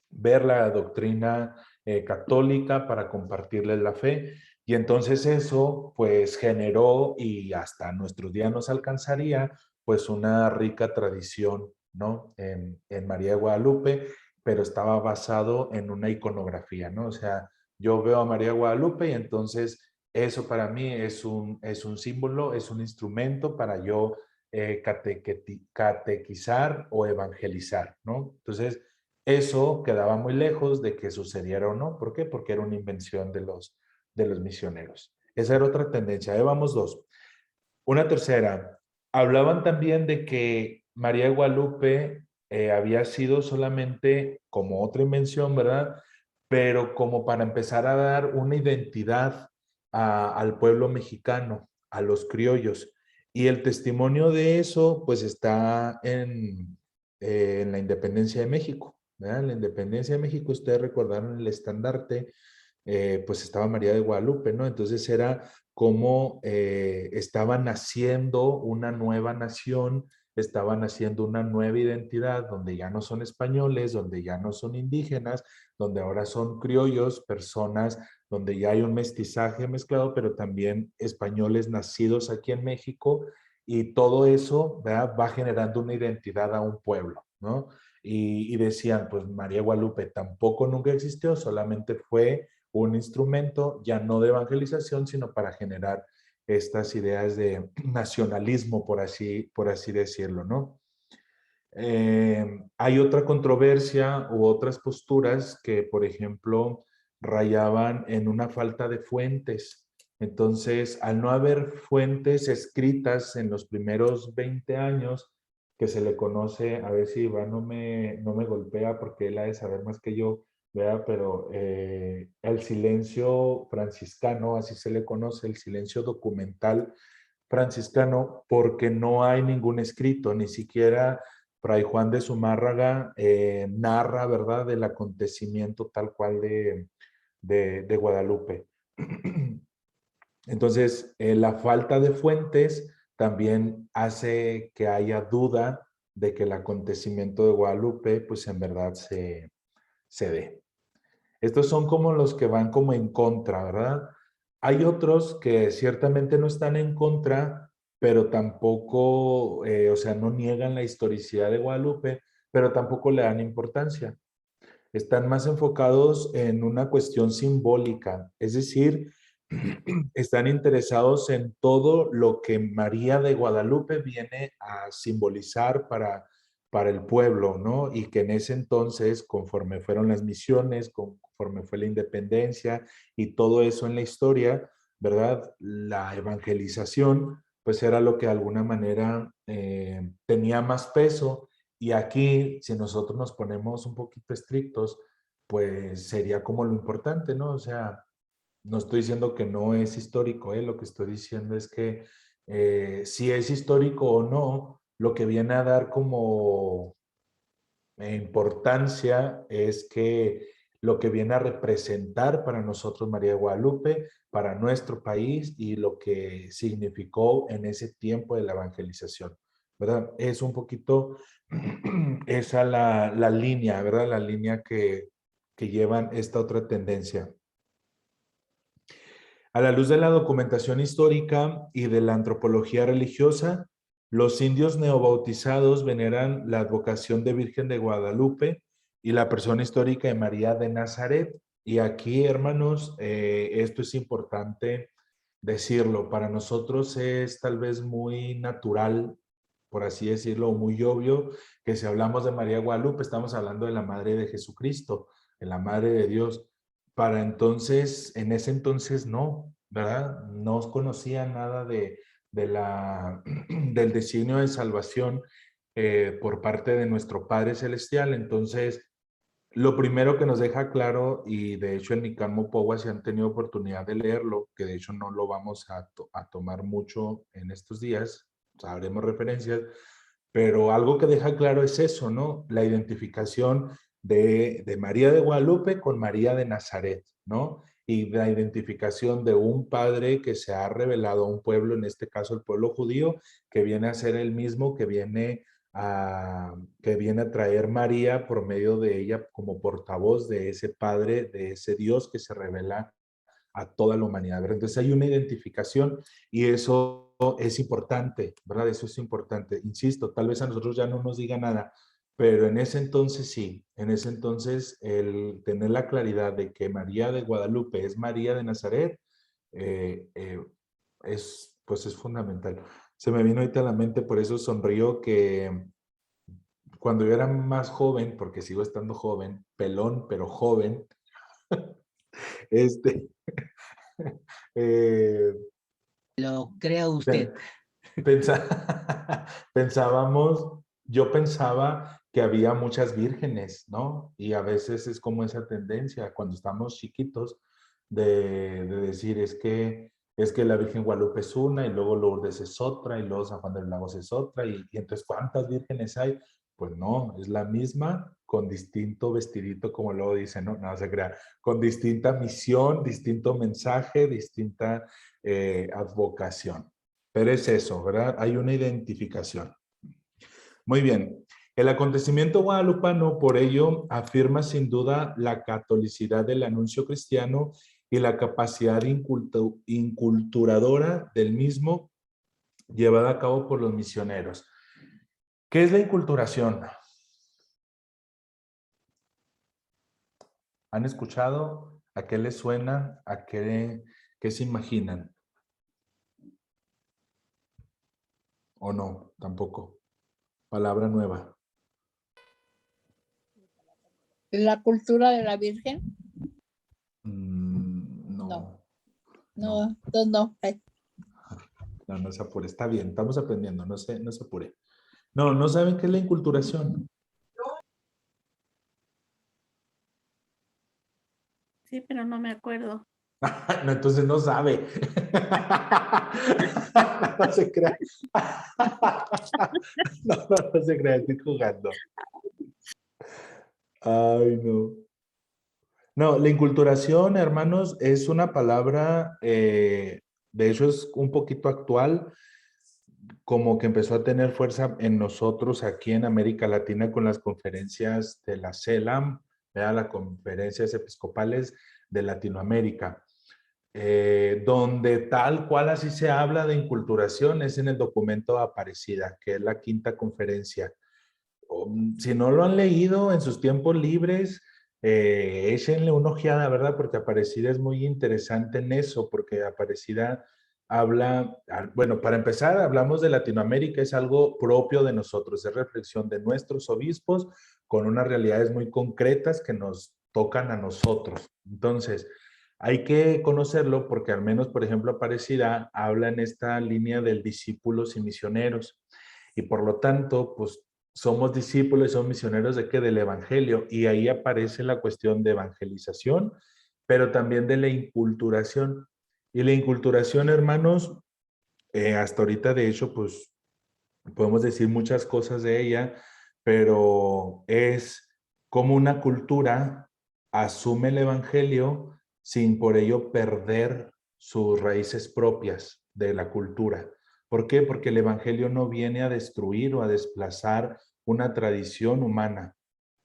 B: ver la doctrina católica, para compartirles la fe. Y entonces eso pues generó y hasta nuestros días nos alcanzaría pues una rica tradición, ¿no? En María de Guadalupe, pero estaba basado en una iconografía, ¿no? O sea, yo veo a María Guadalupe y entonces eso para mí es un símbolo, es un instrumento para yo catequizar o evangelizar, ¿no? Entonces, eso quedaba muy lejos de que sucediera o no. ¿Por qué? Porque era una invención de los misioneros. Esa era otra tendencia. Ahí vamos dos. Una tercera. Hablaban también de que María de Guadalupe había sido solamente como otra invención, ¿verdad? Pero como para empezar a dar una identidad al pueblo mexicano, a los criollos. Y el testimonio de eso, pues está en la independencia de México, ¿verdad? En la independencia de México, ustedes recordaron el estandarte, pues estaba María de Guadalupe, ¿no? Entonces era como estaba naciendo una nueva nación, estaba naciendo una nueva identidad donde ya no son españoles, donde ya no son indígenas, donde ahora son criollos, personas donde ya hay un mestizaje mezclado, pero también españoles nacidos aquí en México y todo eso, ¿verdad? Va generando una identidad a un pueblo, ¿no? Y decían, pues María Guadalupe tampoco nunca existió, solamente fue un instrumento ya no de evangelización, sino para generar estas ideas de nacionalismo, por así decirlo, ¿no? Hay otra controversia u otras posturas que, por ejemplo, rayaban en una falta de fuentes. Entonces, al no haber fuentes escritas en los primeros 20 años, que se le conoce, a ver si Iván no me golpea porque él ha de saber más que yo, ¿verdad? Pero el silencio franciscano, así se le conoce, el silencio documental franciscano, porque no hay ningún escrito, ni siquiera Fray Juan de Zumárraga narra, ¿verdad?, del acontecimiento tal cual de Guadalupe. Entonces, la falta de fuentes también hace que haya duda de que el acontecimiento de Guadalupe, pues en verdad se dé. Estos son como los que van como en contra, ¿verdad? Hay otros que ciertamente no están en contra, pero tampoco, o sea, no niegan la historicidad de Guadalupe, pero tampoco le dan importancia. Están más enfocados en una cuestión simbólica, es decir, están interesados en todo lo que María de Guadalupe viene a simbolizar para el pueblo, ¿no? Y que en ese entonces, conforme fueron las misiones, conforme fue la independencia y todo eso en la historia, ¿verdad? La evangelización, pues era lo que de alguna manera tenía más peso. Y aquí, si nosotros nos ponemos un poquito estrictos, pues sería como lo importante, ¿no? O sea, no estoy diciendo que no es histórico, lo que estoy diciendo es que si es histórico o no, lo que viene a dar como importancia es que lo que viene a representar para nosotros María de Guadalupe, para nuestro país y lo que significó en ese tiempo de la evangelización, ¿verdad? Es un poquito esa la línea, ¿verdad? La línea que llevan esta otra tendencia. A la luz de la documentación histórica y de la antropología religiosa, los indios neobautizados veneran la advocación de Virgen de Guadalupe y la persona histórica de María de Nazaret. Y aquí, hermanos, esto es importante decirlo. Para nosotros es tal vez muy natural, por así decirlo, muy obvio, que si hablamos de María de Guadalupe, estamos hablando de la Madre de Jesucristo, de la Madre de Dios. Para entonces, en ese entonces no, ¿verdad? No conocía nada del designio de salvación por parte de nuestro Padre Celestial. Entonces, lo primero que nos deja claro, y de hecho en Nican Mopogua, si han tenido oportunidad de leerlo, que de hecho no lo vamos a tomar mucho en estos días, sabremos referencias, pero algo que deja claro es eso, ¿no? La identificación de María de Guadalupe con María de Nazaret, ¿no? Y la identificación de un padre que se ha revelado a un pueblo, en este caso el pueblo judío, que viene a ser el mismo, que viene a traer María por medio de ella como portavoz de ese padre, de ese Dios que se revela a toda la humanidad, ¿verdad? Entonces hay una identificación y eso es importante, ¿verdad? Eso es importante. Insisto, tal vez a nosotros ya no nos diga nada, pero en ese entonces sí, en ese entonces el tener la claridad de que María de Guadalupe es María de Nazaret pues es fundamental. Se me vino ahorita a la mente, por eso sonrío, que cuando yo era más joven, porque sigo estando joven, pelón, pero joven, este,
H: Lo crea usted.
B: pensábamos, yo pensaba que había muchas vírgenes, ¿no? Y a veces es como esa tendencia cuando estamos chiquitos de decir es que la Virgen Guadalupe es una y luego Lourdes es otra y luego San Juan de los Lagos es otra y entonces ¿cuántas vírgenes hay? Pues no, es la misma con distinto vestidito, como luego dicen, ¿no? No se crea, con distinta misión, distinto mensaje, distinta advocación. Pero es eso, ¿verdad? Hay una identificación. Muy bien. El acontecimiento guadalupano, por ello, afirma sin duda la catolicidad del anuncio cristiano y la capacidad inculturadora del mismo llevada a cabo por los misioneros. ¿Qué es la inculturación? ¿Han escuchado? ¿A qué les suena? ¿A qué se imaginan? ¿O no? Tampoco. Palabra nueva.
D: ¿La cultura de la Virgen?
B: No.
D: No. No, no.
B: No, no se apure, está bien, estamos aprendiendo, no se apure. No, ¿no saben qué es la inculturación?
C: Sí, pero no me acuerdo.
B: No, entonces no sabe. No se crea. No se crea, estoy jugando. Ay, no. No, la inculturación, hermanos, es una palabra, de hecho es un poquito actual, como que empezó a tener fuerza en nosotros aquí en América Latina con las conferencias de la CELAM, ¿verdad? Las conferencias episcopales de Latinoamérica, donde tal cual así se habla de inculturación es en el documento Aparecida, que es la quinta conferencia. Si no lo han leído en sus tiempos libres, échenle una ojeada, ¿verdad? Porque Aparecida es muy interesante en eso, porque Aparecida habla, bueno, para empezar, hablamos de Latinoamérica, es algo propio de nosotros, es reflexión de nuestros obispos con unas realidades muy concretas que nos tocan a nosotros. Entonces, hay que conocerlo porque al menos, por ejemplo, Aparecida habla en esta línea del discípulos y misioneros. Y por lo tanto, pues somos discípulos y somos misioneros de qué? Del Evangelio. Y ahí aparece la cuestión de evangelización, pero también de la inculturación. Y la inculturación, hermanos, hasta ahorita, de hecho, pues podemos decir muchas cosas de ella, pero es como una cultura asume el Evangelio sin por ello perder sus raíces propias de la cultura. ¿Por qué? Porque el Evangelio no viene a destruir o a desplazar una tradición humana,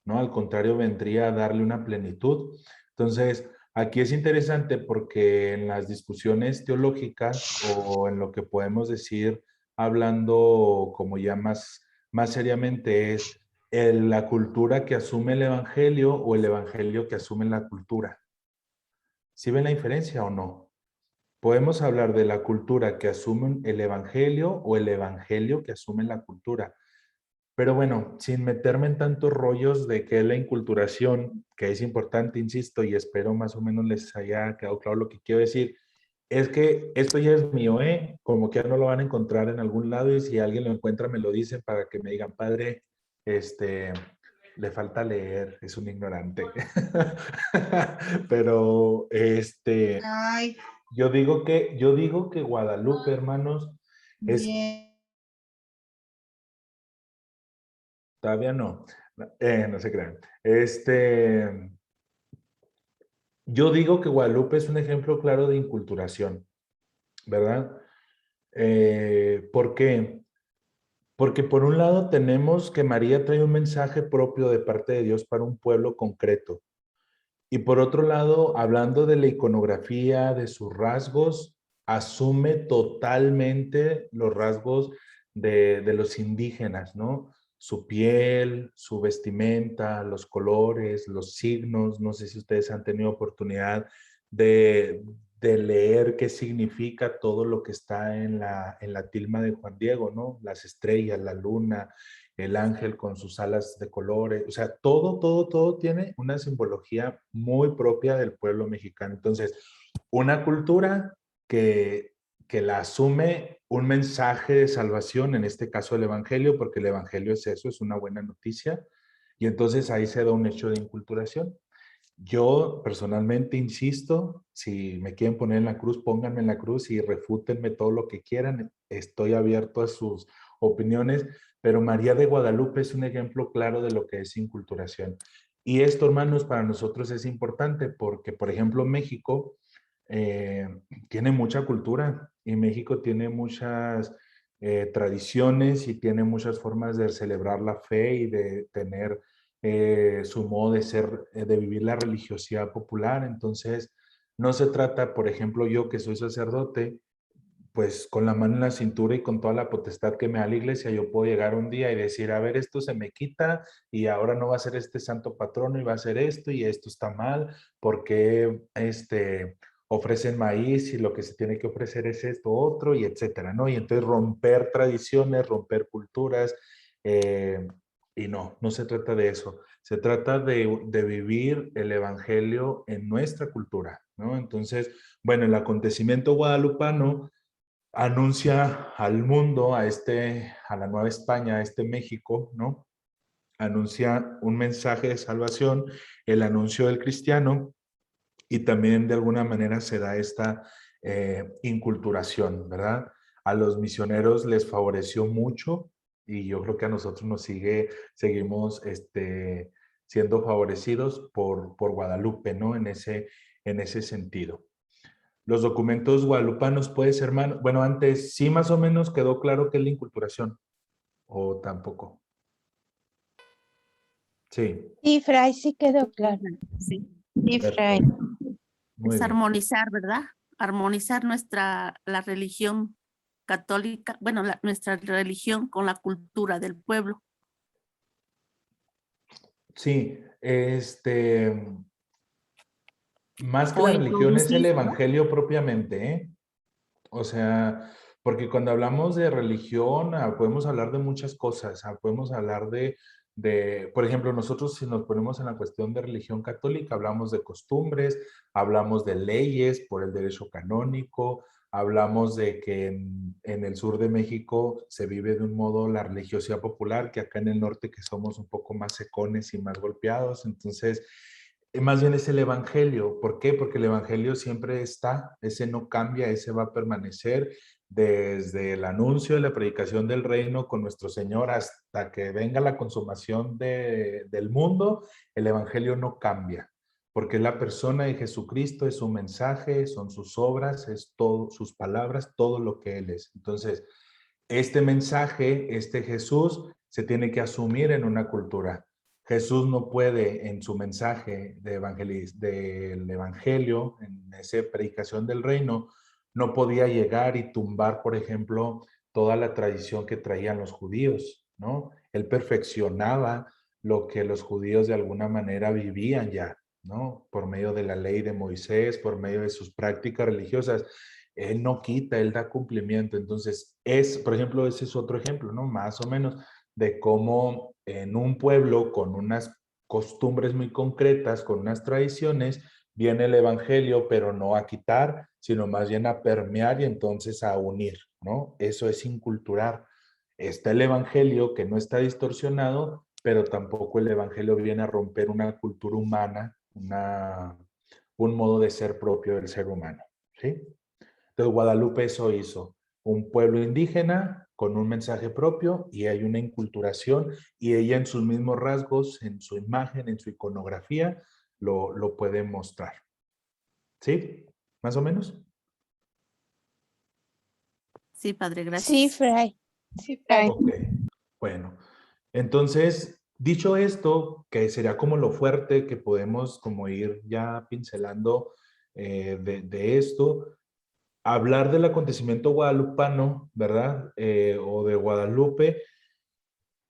B: ¿no? Al contrario, vendría a darle una plenitud. Entonces, aquí es interesante porque en las discusiones teológicas o en lo que podemos decir, hablando como ya más seriamente, es la cultura que asume el Evangelio o el Evangelio que asume la cultura. ¿Sí ven la diferencia o no? Podemos hablar de la cultura que asume el Evangelio o el Evangelio que asume la cultura. Pero bueno, sin meterme en tantos rollos de qué es la inculturación, que es importante, insisto, y espero más o menos les haya quedado claro lo que quiero decir, es que esto ya es mío, ¿eh? Como que ya no lo van a encontrar en algún lado y si alguien lo encuentra me lo dicen para que me digan, padre, le falta leer, es un ignorante. Pero,
D: Ay,
B: yo digo que Guadalupe, hermanos, es...
D: bien.
B: Todavía no. No se crean. Yo digo que Guadalupe es un ejemplo claro de inculturación, ¿verdad? ¿Por qué? Porque por un lado tenemos que María trae un mensaje propio de parte de Dios para un pueblo concreto. Y por otro lado, hablando de la iconografía, de sus rasgos, asume totalmente los rasgos de los indígenas, ¿no? Su piel, su vestimenta, los colores, los signos. No sé si ustedes han tenido oportunidad de, de leer qué significa todo lo que está en la tilma de Juan Diego, ¿no? Las estrellas, la luna, el ángel con sus alas de colores, o sea, todo tiene una simbología muy propia del pueblo mexicano. Entonces, una cultura que la asume un mensaje de salvación, en este caso el Evangelio, porque el Evangelio es eso, es una buena noticia, y entonces ahí se da un hecho de inculturación. Yo personalmente insisto, si me quieren poner en la cruz, pónganme en la cruz y refútenme todo lo que quieran. Estoy abierto a sus opiniones, pero María de Guadalupe es un ejemplo claro de lo que es inculturación. Y esto, hermanos, para nosotros es importante porque, por ejemplo, México eh, tiene mucha cultura y México tiene muchas tradiciones y tiene muchas formas de celebrar la fe y de tener su modo de ser, de vivir la religiosidad popular. Entonces, no se trata, por ejemplo, yo que soy sacerdote, pues con la mano en la cintura y con toda la potestad que me da la iglesia, yo puedo llegar un día y decir, a ver, esto se me quita y ahora no va a ser este santo patrono y va a ser esto y esto está mal, porque ofrecen maíz y lo que se tiene que ofrecer es esto otro y etcétera, ¿no? Y entonces romper tradiciones, romper culturas, y no se trata de eso. Se trata de vivir el evangelio en nuestra cultura, ¿no? Entonces, bueno, el acontecimiento guadalupano anuncia al mundo, a la Nueva España, a este México, ¿no? Anuncia un mensaje de salvación, el anuncio del cristiano, y también de alguna manera se da esta inculturación, ¿verdad? A los misioneros les favoreció mucho y yo creo que a nosotros seguimos siendo favorecidos por Guadalupe, ¿no? En ese sentido. Los documentos guadalupanos, pues, hermano, bueno, antes sí más o menos quedó claro que es la inculturación, o tampoco. Sí,
G: Sí, Fray, sí quedó claro.
C: Sí.
G: Sí, Fray.
B: perfecto. Muy
C: Es
B: bien.
C: armonizar, ¿verdad? Armonizar la religión católica, bueno, nuestra religión con la cultura del pueblo.
B: Sí, más que
C: O
B: la religión es el
C: introducir, ¿no?
B: evangelio propiamente, ¿eh? O sea, porque cuando hablamos de religión, podemos hablar de muchas cosas, podemos hablar por ejemplo, nosotros si nos ponemos en la cuestión de religión católica, hablamos de costumbres, hablamos de leyes por el derecho canónico, hablamos de que en el sur de México se vive de un modo la religiosidad popular, que acá en el norte que somos un poco más secones y más golpeados, entonces más bien es el evangelio. ¿Por qué? Porque el evangelio siempre está, ese no cambia, ese va a permanecer desde el anuncio de la predicación del reino con nuestro Señor hasta que venga la consumación del mundo. El evangelio no cambia, porque es la persona de Jesucristo, es su mensaje, son sus obras, es todo, sus palabras, todo lo que Él es. Entonces, este mensaje, este Jesús, se tiene que asumir en una cultura. Jesús no puede en su mensaje del evangelio, en esa predicación del reino, no podía llegar y tumbar, por ejemplo, toda la tradición que traían los judíos, ¿no? Él perfeccionaba lo que los judíos de alguna manera vivían ya, ¿no? Por medio de la ley de Moisés, por medio de sus prácticas religiosas. Él no quita, él da cumplimiento. Entonces, por ejemplo, ese es otro ejemplo, ¿no? Más o menos de cómo en un pueblo con unas costumbres muy concretas, con unas tradiciones, viene el evangelio, pero no a quitar, sino más bien a permear y entonces a unir, ¿no? Eso es inculturar. Está el evangelio que no está distorsionado, pero tampoco el evangelio viene a romper una cultura humana, un modo de ser propio del ser humano, ¿sí? Entonces Guadalupe eso hizo, un pueblo indígena con un mensaje propio y hay una inculturación y ella en sus mismos rasgos, en su imagen, en su iconografía, lo puede mostrar. ¿Sí? ¿Más o menos?
C: Sí, padre, gracias.
G: Sí, Fray. Sí, Fray.
B: Ok, bueno. Entonces, dicho esto, que sería como lo fuerte que podemos como ir ya pincelando de esto, hablar del acontecimiento guadalupano, ¿verdad? O de Guadalupe,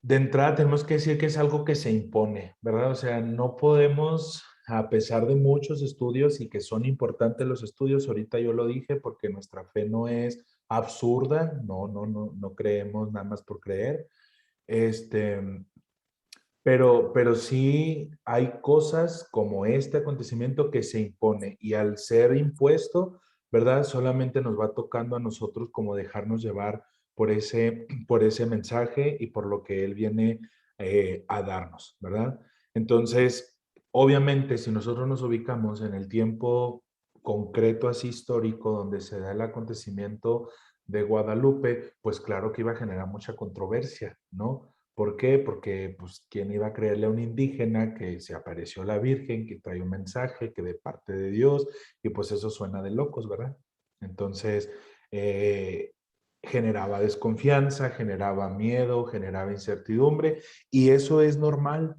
B: de entrada tenemos que decir que es algo que se impone, ¿verdad? O sea, no podemos, a pesar de muchos estudios y que son importantes los estudios, ahorita yo lo dije porque nuestra fe no es absurda, no creemos nada más por creer, pero sí hay cosas como este acontecimiento que se impone y al ser impuesto, ¿verdad? Solamente nos va tocando a nosotros como dejarnos llevar por ese mensaje y por lo que él viene a darnos, ¿verdad? Entonces, obviamente, si nosotros nos ubicamos en el tiempo concreto así histórico donde se da el acontecimiento de Guadalupe, pues claro que iba a generar mucha controversia, ¿no? ¿Por qué? Porque, pues, ¿quién iba a creerle a un indígena que se apareció la Virgen, que trae un mensaje, que de parte de Dios? Y pues eso suena de locos, ¿verdad? Entonces, generaba desconfianza, generaba miedo, generaba incertidumbre, y eso es normal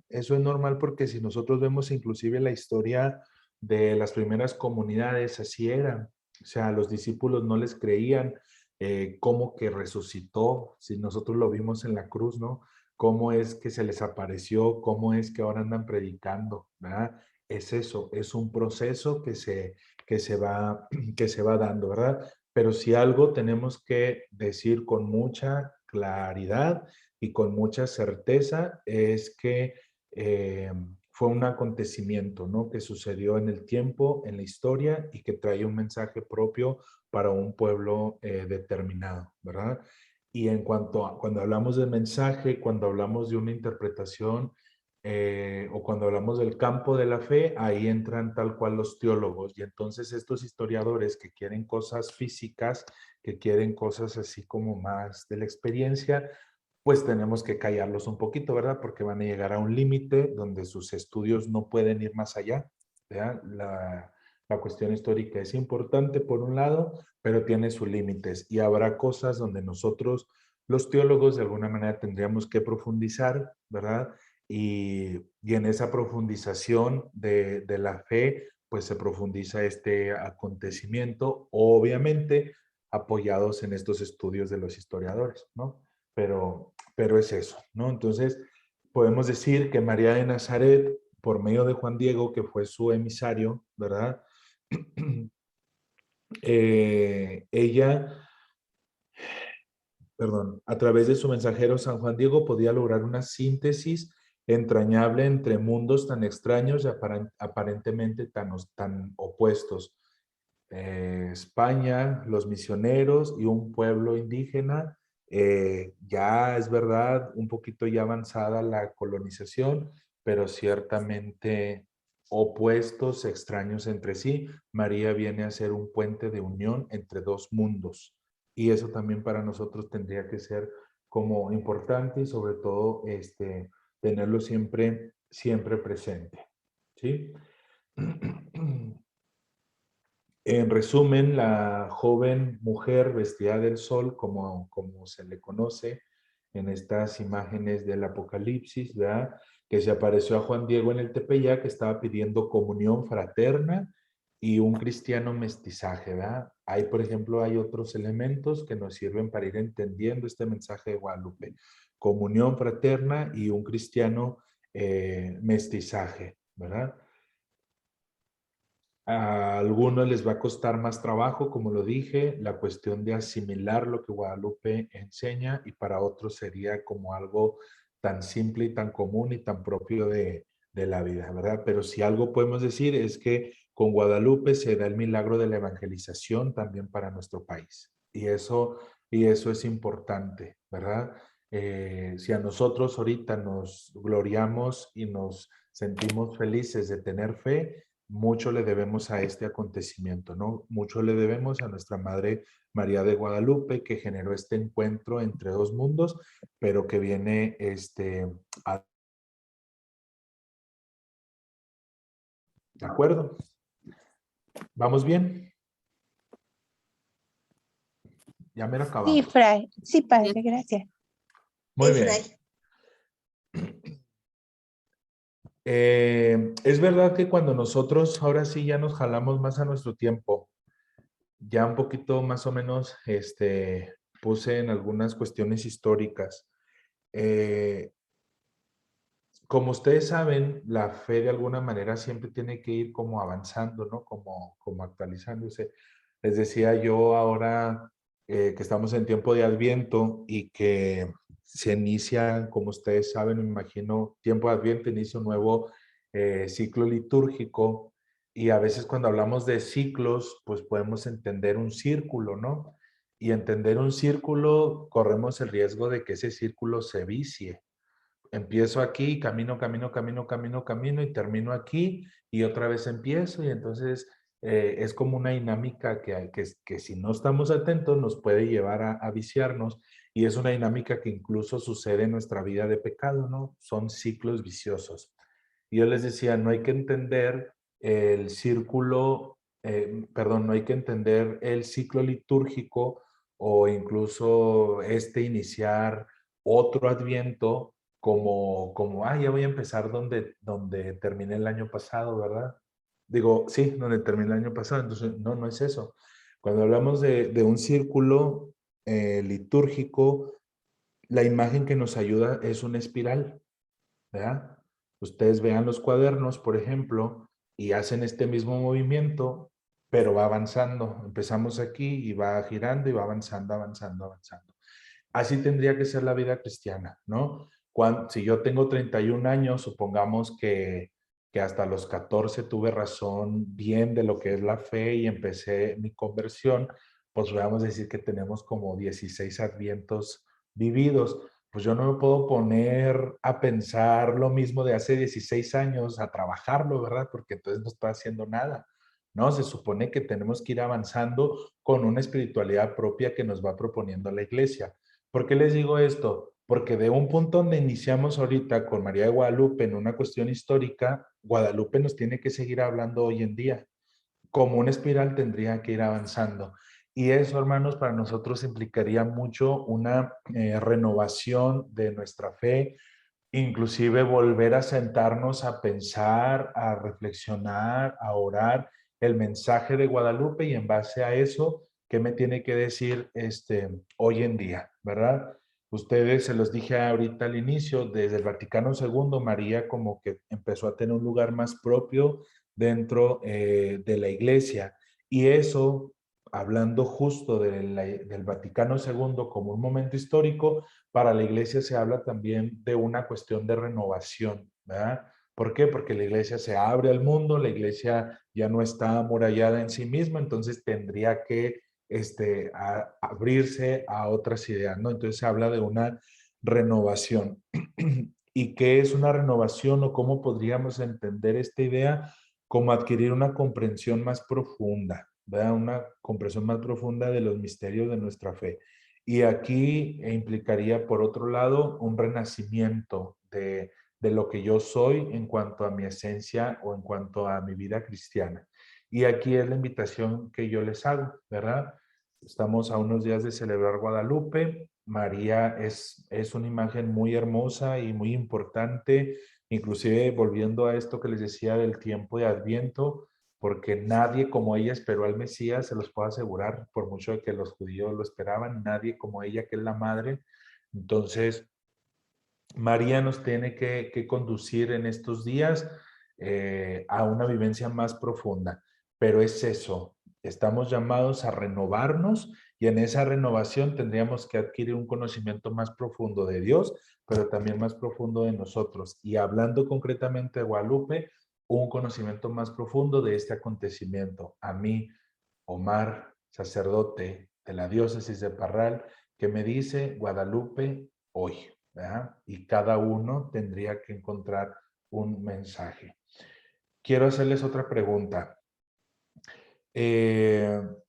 B: porque si nosotros vemos inclusive la historia de las primeras comunidades, así eran. O sea, los discípulos no les creían cómo que resucitó, si nosotros lo vimos en la cruz, ¿no? Cómo es que se les apareció, cómo es que ahora andan predicando, ¿verdad? Es eso, es un proceso que se va, que se va dando, ¿verdad? Pero si algo tenemos que decir con mucha claridad y con mucha certeza es que fue un acontecimiento, ¿no? Que sucedió en el tiempo, en la historia y que trae un mensaje propio para un pueblo determinado, ¿verdad? Y en cuanto a cuando hablamos de mensaje, cuando hablamos de una interpretación o cuando hablamos del campo de la fe, ahí entran tal cual los teólogos. Y entonces estos historiadores que quieren cosas físicas, que quieren cosas así como más de la experiencia, pues tenemos que callarlos un poquito, ¿verdad? Porque van a llegar a un límite donde sus estudios no pueden ir más allá, ¿verdad? La cuestión histórica es importante por un lado, pero tiene sus límites y habrá cosas donde nosotros, los teólogos, de alguna manera tendríamos que profundizar, ¿verdad? Y en esa profundización de la fe, pues se profundiza este acontecimiento, obviamente apoyados en estos estudios de los historiadores, ¿no? Pero es eso, ¿no? Entonces, podemos decir que María de Nazaret, por medio de Juan Diego, que fue su emisario, ¿verdad? Ella, perdón, a través de su mensajero San Juan Diego podía lograr una síntesis entrañable entre mundos tan extraños y aparentemente tan opuestos. España, los misioneros y un pueblo indígena. Ya es verdad, un poquito ya avanzada la colonización, pero ciertamente opuestos, extraños entre sí. María viene a ser un puente de unión entre dos mundos. Y eso también para nosotros tendría que ser como importante y sobre todo tenerlo siempre, siempre presente. ¿Sí? En resumen, la joven mujer vestida del sol, como se le conoce en estas imágenes del Apocalipsis, ¿verdad? Que se apareció a Juan Diego en el Tepeyac, que estaba pidiendo comunión fraterna y un cristiano mestizaje, ¿verdad? Hay, por ejemplo, hay otros elementos que nos sirven para ir entendiendo este mensaje de Guadalupe. Comunión fraterna y un cristiano mestizaje, ¿verdad? A algunos les va a costar más trabajo, como lo dije, la cuestión de asimilar lo que Guadalupe enseña y para otros sería como algo tan simple y tan común y tan propio de la vida, ¿verdad? Pero si algo podemos decir es que con Guadalupe se da el milagro de la evangelización también para nuestro país. Y eso es importante, ¿verdad? Si a nosotros ahorita nos gloriamos y nos sentimos felices de tener fe, mucho le debemos a este acontecimiento, ¿no? Mucho le debemos a nuestra Madre María de Guadalupe, que generó este encuentro entre dos mundos, pero que viene ¿de acuerdo? ¿Vamos bien? Ya me lo
G: Sí,
B: acabamos.
G: Fray. Sí, padre, gracias.
B: Muy bien. Es verdad que cuando nosotros ahora sí ya nos jalamos más a nuestro tiempo, ya un poquito más o menos puse en algunas cuestiones históricas. Como ustedes saben, la fe de alguna manera siempre tiene que ir como avanzando, ¿no? Como actualizándose. Les decía yo ahora que estamos en tiempo de Adviento y que se inicia, como ustedes saben, me imagino, tiempo de Adviento, inicia un nuevo ciclo litúrgico y a veces cuando hablamos de ciclos, pues podemos entender un círculo, ¿no? Y entender un círculo, corremos el riesgo de que ese círculo se vicie. Empiezo aquí, camino y termino aquí y otra vez empiezo y entonces es como una dinámica que si no estamos atentos nos puede llevar a viciarnos y es una dinámica que incluso sucede en nuestra vida de pecado, ¿no? Son ciclos viciosos. Y yo les decía, no hay que entender el círculo, no hay que entender el ciclo litúrgico o incluso iniciar otro adviento como ya voy a empezar donde terminé el año pasado, ¿verdad? Digo, sí, donde terminé el año pasado. Entonces, no es eso. Cuando hablamos de un círculo litúrgico, la imagen que nos ayuda es una espiral, ¿verdad? Ustedes vean los cuadernos, por ejemplo, y hacen este mismo movimiento, pero va avanzando. Empezamos aquí y va girando y va avanzando, avanzando, avanzando. Así tendría que ser la vida cristiana, ¿no? Si yo tengo 31 años, supongamos que que hasta los 14 tuve razón bien de lo que es la fe y empecé mi conversión, pues podemos decir que tenemos como 16 advientos vividos. Pues yo no me puedo poner a pensar lo mismo de hace 16 años, a trabajarlo, ¿verdad? Porque entonces no estoy haciendo nada. No, se supone que tenemos que ir avanzando con una espiritualidad propia que nos va proponiendo la iglesia. ¿Por qué les digo esto? Porque de un punto donde iniciamos ahorita con María de Guadalupe en una cuestión histórica, Guadalupe nos tiene que seguir hablando hoy en día. Como una espiral tendría que ir avanzando. Y eso, hermanos, para nosotros implicaría mucho una renovación de nuestra fe, inclusive volver a sentarnos a pensar, a reflexionar, a orar el mensaje de Guadalupe y en base a eso, ¿qué me tiene que decir hoy en día? ¿Verdad? Ustedes, se los dije ahorita al inicio, desde el Vaticano II, María como que empezó a tener un lugar más propio dentro de la iglesia. Y eso, hablando justo del Vaticano II como un momento histórico, para la iglesia se habla también de una cuestión de renovación, ¿verdad? ¿Por qué? Porque la iglesia se abre al mundo, la iglesia ya no está amurallada en sí misma, entonces tendría que abrirse a otras ideas, ¿no? Entonces se habla de una renovación. ¿Y qué es una renovación o cómo podríamos entender esta idea? Como adquirir una comprensión más profunda, ¿verdad? Una comprensión más profunda de los misterios de nuestra fe. Y aquí implicaría, por otro lado, un renacimiento de lo que yo soy en cuanto a mi esencia o en cuanto a mi vida cristiana. Y aquí es la invitación que yo les hago, ¿verdad? Estamos a unos días de celebrar Guadalupe. María es una imagen muy hermosa y muy importante, inclusive volviendo a esto que les decía del tiempo de Adviento, porque nadie como ella esperó al Mesías, se los puedo asegurar, por mucho de que los judíos lo esperaban, nadie como ella, que es la madre. Entonces, María nos tiene que conducir en estos días a una vivencia más profunda, pero es eso, estamos llamados a renovarnos y en esa renovación tendríamos que adquirir un conocimiento más profundo de Dios, pero también más profundo de nosotros. Y hablando concretamente de Guadalupe, un conocimiento más profundo de este acontecimiento. A mí, Omar, sacerdote de la diócesis de Parral, que me dice Guadalupe hoy, ¿verdad? Y cada uno tendría que encontrar un mensaje. Quiero hacerles otra pregunta.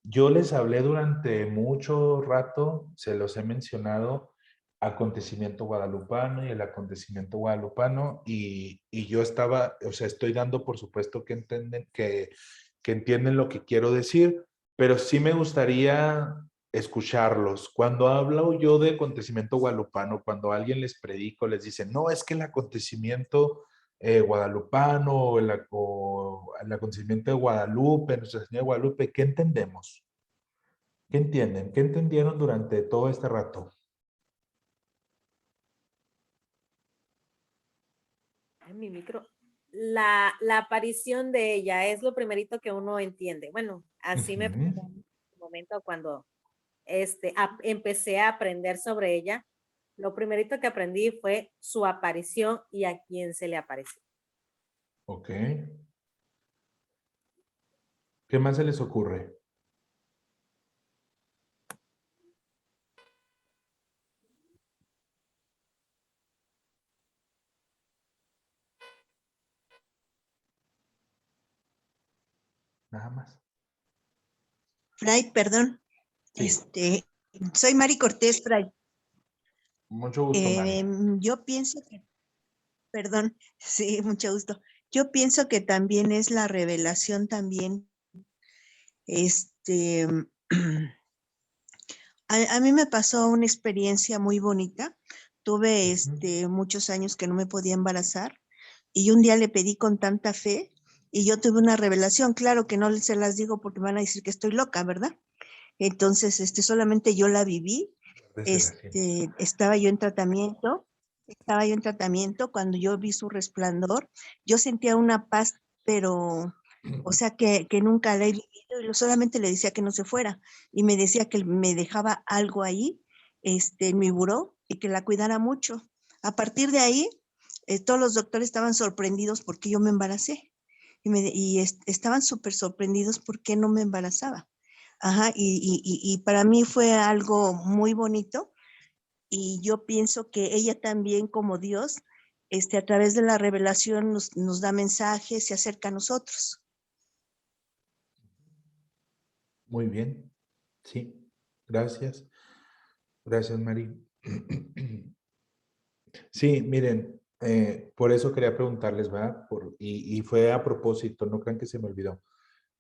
B: Yo les hablé durante mucho rato, se los he mencionado, acontecimiento guadalupano y el acontecimiento guadalupano, y yo estaba, o sea, estoy dando por supuesto que entienden lo que quiero decir, pero sí me gustaría escucharlos. Cuando hablo yo de acontecimiento guadalupano, cuando alguien les predico, les dice, no, es que el acontecimiento guadalupano o el acontecimiento de Guadalupe, Nuestra Señora de Guadalupe, ¿qué entendemos? ¿Qué entienden? ¿Qué entendieron durante todo este rato?
I: Mi micro. La aparición de ella es lo primerito que uno entiende. Bueno, así me pasó en un momento cuando empecé a aprender sobre ella. Lo primerito que aprendí fue su aparición y a quién se le apareció.
B: Ok. ¿Qué más se les ocurre? Nada más.
J: Fray, perdón.
B: Sí.
J: Soy Mari Cortés, Fray.
B: Mucho gusto, Mari.
J: Yo pienso que, perdón, sí, mucho gusto. Yo pienso que también es la revelación también. A mí me pasó una experiencia muy bonita. Tuve muchos años que no me podía embarazar y un día le pedí con tanta fe y yo tuve una revelación. Claro que no se las digo porque me van a decir que estoy loca, ¿verdad? Entonces, solamente yo la viví. Estaba yo en tratamiento cuando yo vi su resplandor. Yo sentía una paz, pero, o sea, que nunca la he vivido y solamente le decía que no se fuera y me decía que me dejaba algo ahí, en mi buró y que la cuidara mucho. A partir de ahí, todos los doctores estaban sorprendidos porque yo me embaracé. Y estaban súper sorprendidos porque no me embarazaba. Ajá, y para mí fue algo muy bonito. Y yo pienso que ella también, como Dios, a través de la revelación nos da mensajes, se acerca a nosotros.
B: Muy bien. Sí, gracias. Gracias, Mari. Sí, miren, por eso quería preguntarles, ¿verdad? Y fue a propósito, no crean que se me olvidó.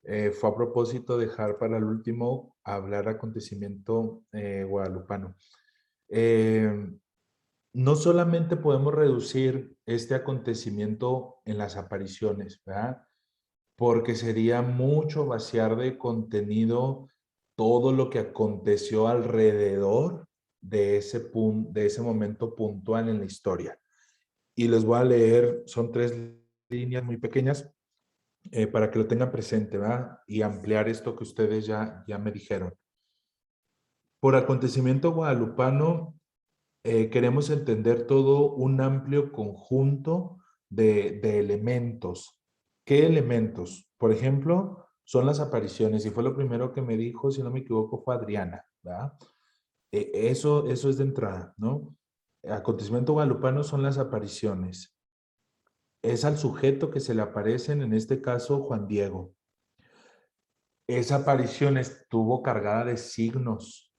B: Fue a propósito dejar para el último hablar acontecimiento guadalupano. No solamente podemos reducir este acontecimiento en las apariciones, ¿verdad? Porque sería mucho vaciar de contenido todo lo que aconteció alrededor de ese momento puntual en la historia. Y les voy a leer, son 3 líneas muy pequeñas para que lo tengan presente, ¿verdad? Y ampliar esto que ustedes ya me dijeron. Por acontecimiento guadalupano, queremos entender todo un amplio conjunto de elementos. ¿Qué elementos? Por ejemplo, son las apariciones, y fue lo primero que me dijo, si no me equivoco, fue Adriana, ¿verdad? Eso es de entrada, ¿no? Acontecimiento guadalupano son las apariciones. Es al sujeto que se le aparecen, en este caso, Juan Diego. Esa aparición estuvo cargada de signos,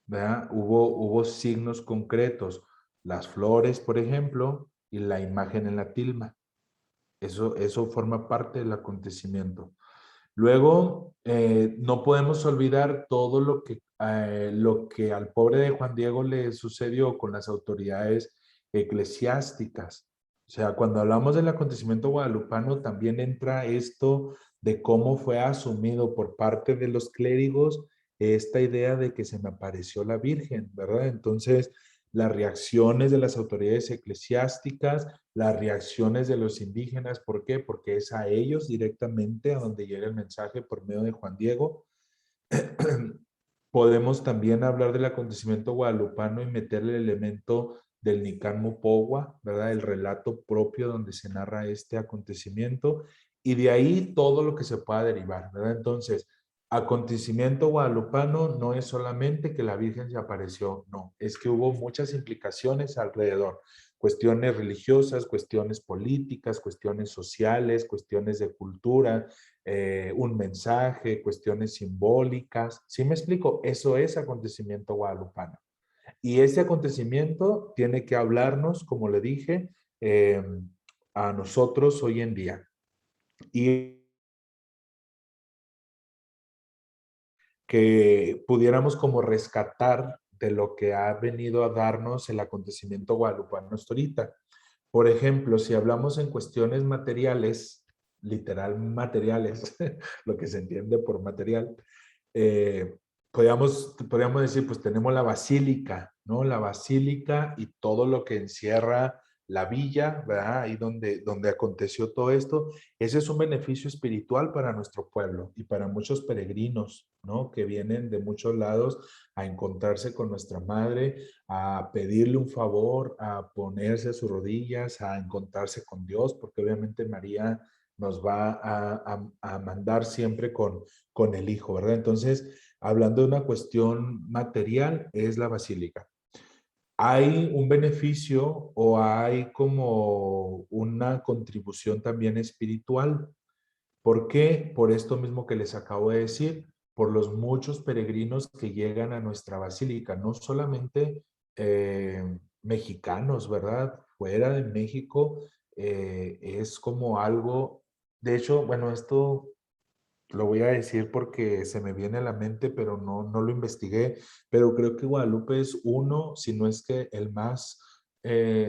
B: ¿verdad? Hubo signos concretos, las flores, por ejemplo, y la imagen en la tilma. Eso forma parte del acontecimiento. Luego, no podemos olvidar todo lo que al pobre de Juan Diego le sucedió con las autoridades eclesiásticas. O sea, cuando hablamos del acontecimiento guadalupano, también entra esto de cómo fue asumido por parte de los clérigos esta idea de que se me apareció la Virgen, ¿verdad? Entonces, las reacciones de las autoridades eclesiásticas, las reacciones de los indígenas, ¿por qué? Porque es a ellos directamente a donde llega el mensaje por medio de Juan Diego. Podemos también hablar del acontecimiento guadalupano y meterle el elemento del Nicán Mopogua, ¿verdad? El relato propio donde se narra este acontecimiento y de ahí todo lo que se pueda derivar, ¿verdad? Entonces, acontecimiento guadalupano no es solamente que la Virgen se apareció, no, es que hubo muchas implicaciones alrededor, cuestiones religiosas, cuestiones políticas, cuestiones sociales, cuestiones de cultura, un mensaje, cuestiones simbólicas. ¿Sí me explico? Eso es acontecimiento guadalupano. Y ese acontecimiento tiene que hablarnos, como le dije, a nosotros hoy en día. Y que pudiéramos como rescatar de lo que ha venido a darnos el acontecimiento guadalupano hasta ahorita. Por ejemplo, si hablamos en cuestiones materiales, literal materiales, lo que se entiende por material, podríamos decir, pues tenemos la basílica, ¿no? La basílica y todo lo que encierra la villa, ¿verdad? Ahí donde aconteció todo esto. Ese es un beneficio espiritual para nuestro pueblo y para muchos peregrinos, ¿no? Que vienen de muchos lados a encontrarse con nuestra madre, a pedirle un favor, a ponerse a sus rodillas, a encontrarse con Dios, porque obviamente María nos va a mandar siempre con el Hijo, ¿verdad? Entonces, hablando de una cuestión material, es la basílica. Hay un beneficio o hay como una contribución también espiritual. ¿Por qué? Por esto mismo que les acabo de decir, por los muchos peregrinos que llegan a nuestra basílica, no solamente mexicanos, ¿verdad? Fuera de México es como algo, de hecho, bueno, esto lo voy a decir porque se me viene a la mente, pero no lo investigué, pero creo que Guadalupe es uno, si no es que el más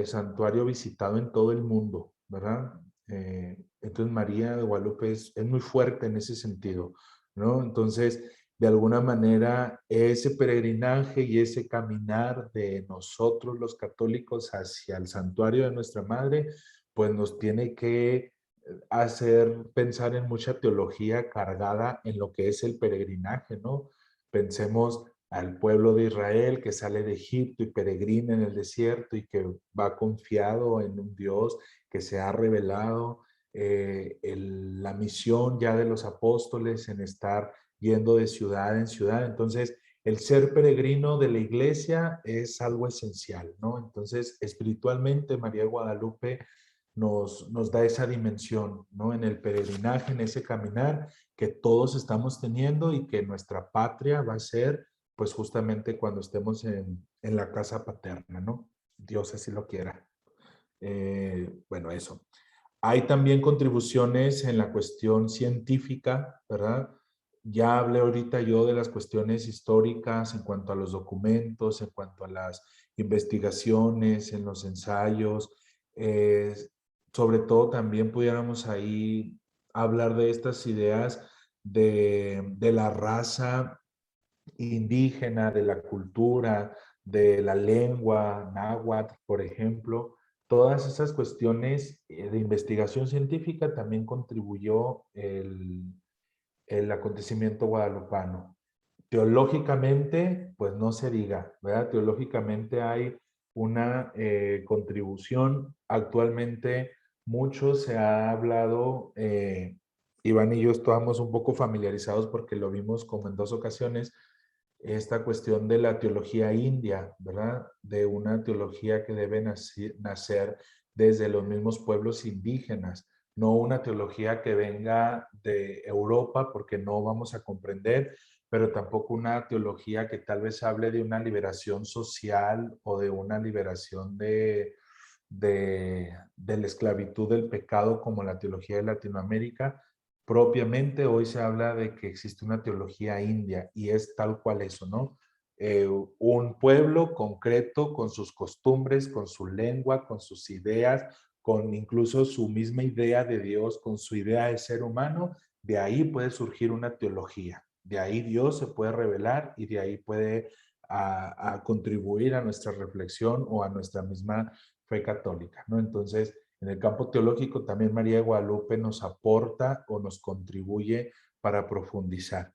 B: santuario visitado en todo el mundo, ¿verdad? Entonces María de Guadalupe es muy fuerte en ese sentido, ¿no? Entonces, de alguna manera, ese peregrinaje y ese caminar de nosotros los católicos hacia el santuario de nuestra Madre, pues nos tiene que hacer pensar en mucha teología cargada en lo que es el peregrinaje, ¿no? Pensemos al pueblo de Israel que sale de Egipto y peregrina en el desierto y que va confiado en un Dios que se ha revelado, la misión ya de los apóstoles en estar yendo de ciudad en ciudad. Entonces, el ser peregrino de la iglesia es algo esencial, ¿no? Entonces, espiritualmente, María de Guadalupe nos da esa dimensión, ¿no? En el peregrinaje, en ese caminar que todos estamos teniendo y que nuestra patria va a ser, pues justamente cuando estemos en la casa paterna, ¿no? Dios así lo quiera. Bueno, eso. Hay también contribuciones en la cuestión científica, ¿verdad? Ya hablé ahorita yo de las cuestiones históricas en cuanto a los documentos, en cuanto a las investigaciones, en los ensayos. Sobre todo también pudiéramos ahí hablar de estas ideas de la raza indígena, de la cultura, de la lengua náhuatl, por ejemplo. Todas esas cuestiones de investigación científica también contribuyó el acontecimiento guadalupano. Teológicamente, pues no se diga, ¿verdad? Teológicamente hay una contribución. Actualmente mucho se ha hablado, Iván y yo estamos un poco familiarizados porque lo vimos como en 2 ocasiones, esta cuestión de la teología india, ¿verdad? De una teología que debe nacer desde los mismos pueblos indígenas, no una teología que venga de Europa porque no vamos a comprender, pero tampoco una teología que tal vez hable de una liberación social o de una liberación de la esclavitud del pecado como la teología de Latinoamérica. Propiamente hoy se habla de que existe una teología india y es tal cual eso, ¿no? Un pueblo concreto con sus costumbres, con su lengua, con sus ideas, con incluso su misma idea de Dios, con su idea de ser humano. De ahí puede surgir una teología, de ahí Dios se puede revelar y de ahí puede a contribuir a nuestra reflexión o a nuestra misma fe católica, ¿no? Entonces, en el campo teológico también María de Guadalupe nos aporta o nos contribuye para profundizar.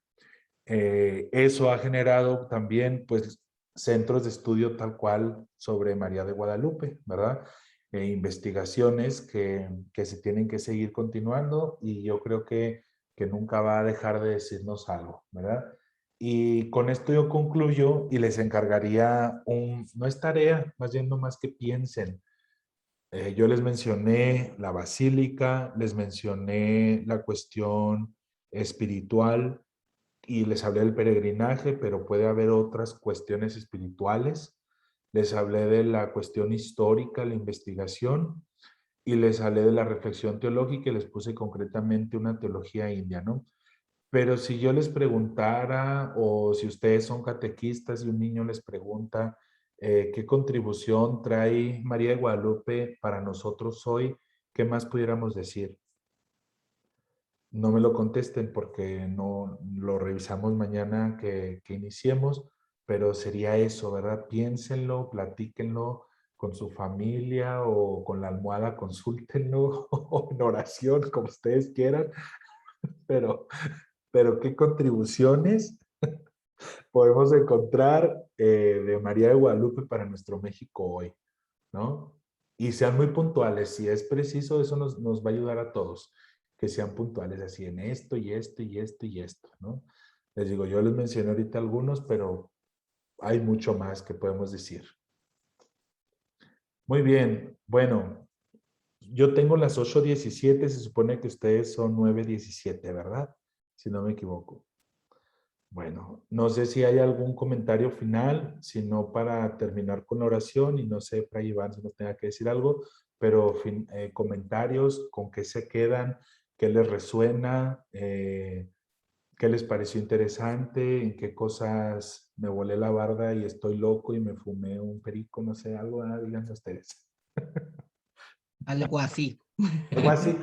B: Eso ha generado también, pues, centros de estudio tal cual sobre María de Guadalupe, ¿verdad? Investigaciones que se tienen que seguir continuando y yo creo que nunca va a dejar de decirnos algo, ¿verdad? Y con esto yo concluyo y les encargaría no es tarea, más bien nomás que piensen. Yo les mencioné la basílica, les mencioné la cuestión espiritual y les hablé del peregrinaje, pero puede haber otras cuestiones espirituales. Les hablé de la cuestión histórica, la investigación, y les hablé de la reflexión teológica y les puse concretamente una teología india, ¿no? Pero si yo les preguntara, o si ustedes son catequistas y un niño les pregunta, ¿qué contribución trae María de Guadalupe para nosotros hoy? ¿Qué más pudiéramos decir? No me lo contesten porque no lo revisamos mañana que iniciemos, pero sería eso, ¿verdad? Piénsenlo, platíquenlo con su familia o con la almohada, consúltenlo o en oración, como ustedes quieran, pero qué contribuciones podemos encontrar de María de Guadalupe para nuestro México hoy, ¿no? Y sean muy puntuales, si es preciso, eso nos va a ayudar a todos, que sean puntuales así en esto y esto y esto y esto, ¿no? Les digo, yo les mencioné ahorita algunos, pero hay mucho más que podemos decir. Muy bien, bueno, yo tengo las 8:17, se supone que ustedes son 9:17, ¿verdad? Si no me equivoco. Bueno, no sé si hay algún comentario final, sino para terminar con la oración y no sé, Fray Iván, si nos tenga que decir algo, pero comentarios, con qué se quedan, qué les resuena, qué les pareció interesante, en qué cosas me volé la barda y estoy loco y me fumé un perico, no sé, algo, díganme ustedes.
H: Algo así.
B: Algo así.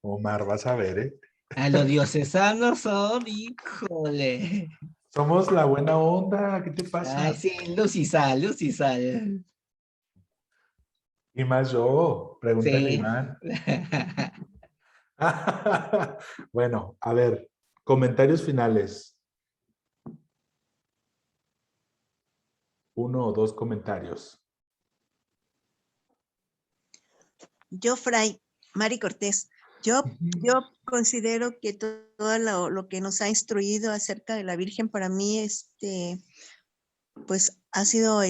B: Omar, vas a ver, ¿eh?
H: A los diocesanos son, híjole.
B: Somos la buena onda, ¿qué te pasa?
H: Ay, sí, luz y sal, luz y sal.
B: Y más yo, pregúntale a
H: Sí.
B: Iván. Bueno, a ver, comentarios finales. uno o dos comentarios.
J: Yo, Fray Mari Cortés, yo considero que todo lo que nos ha instruido acerca de la Virgen para mí, pues ha sido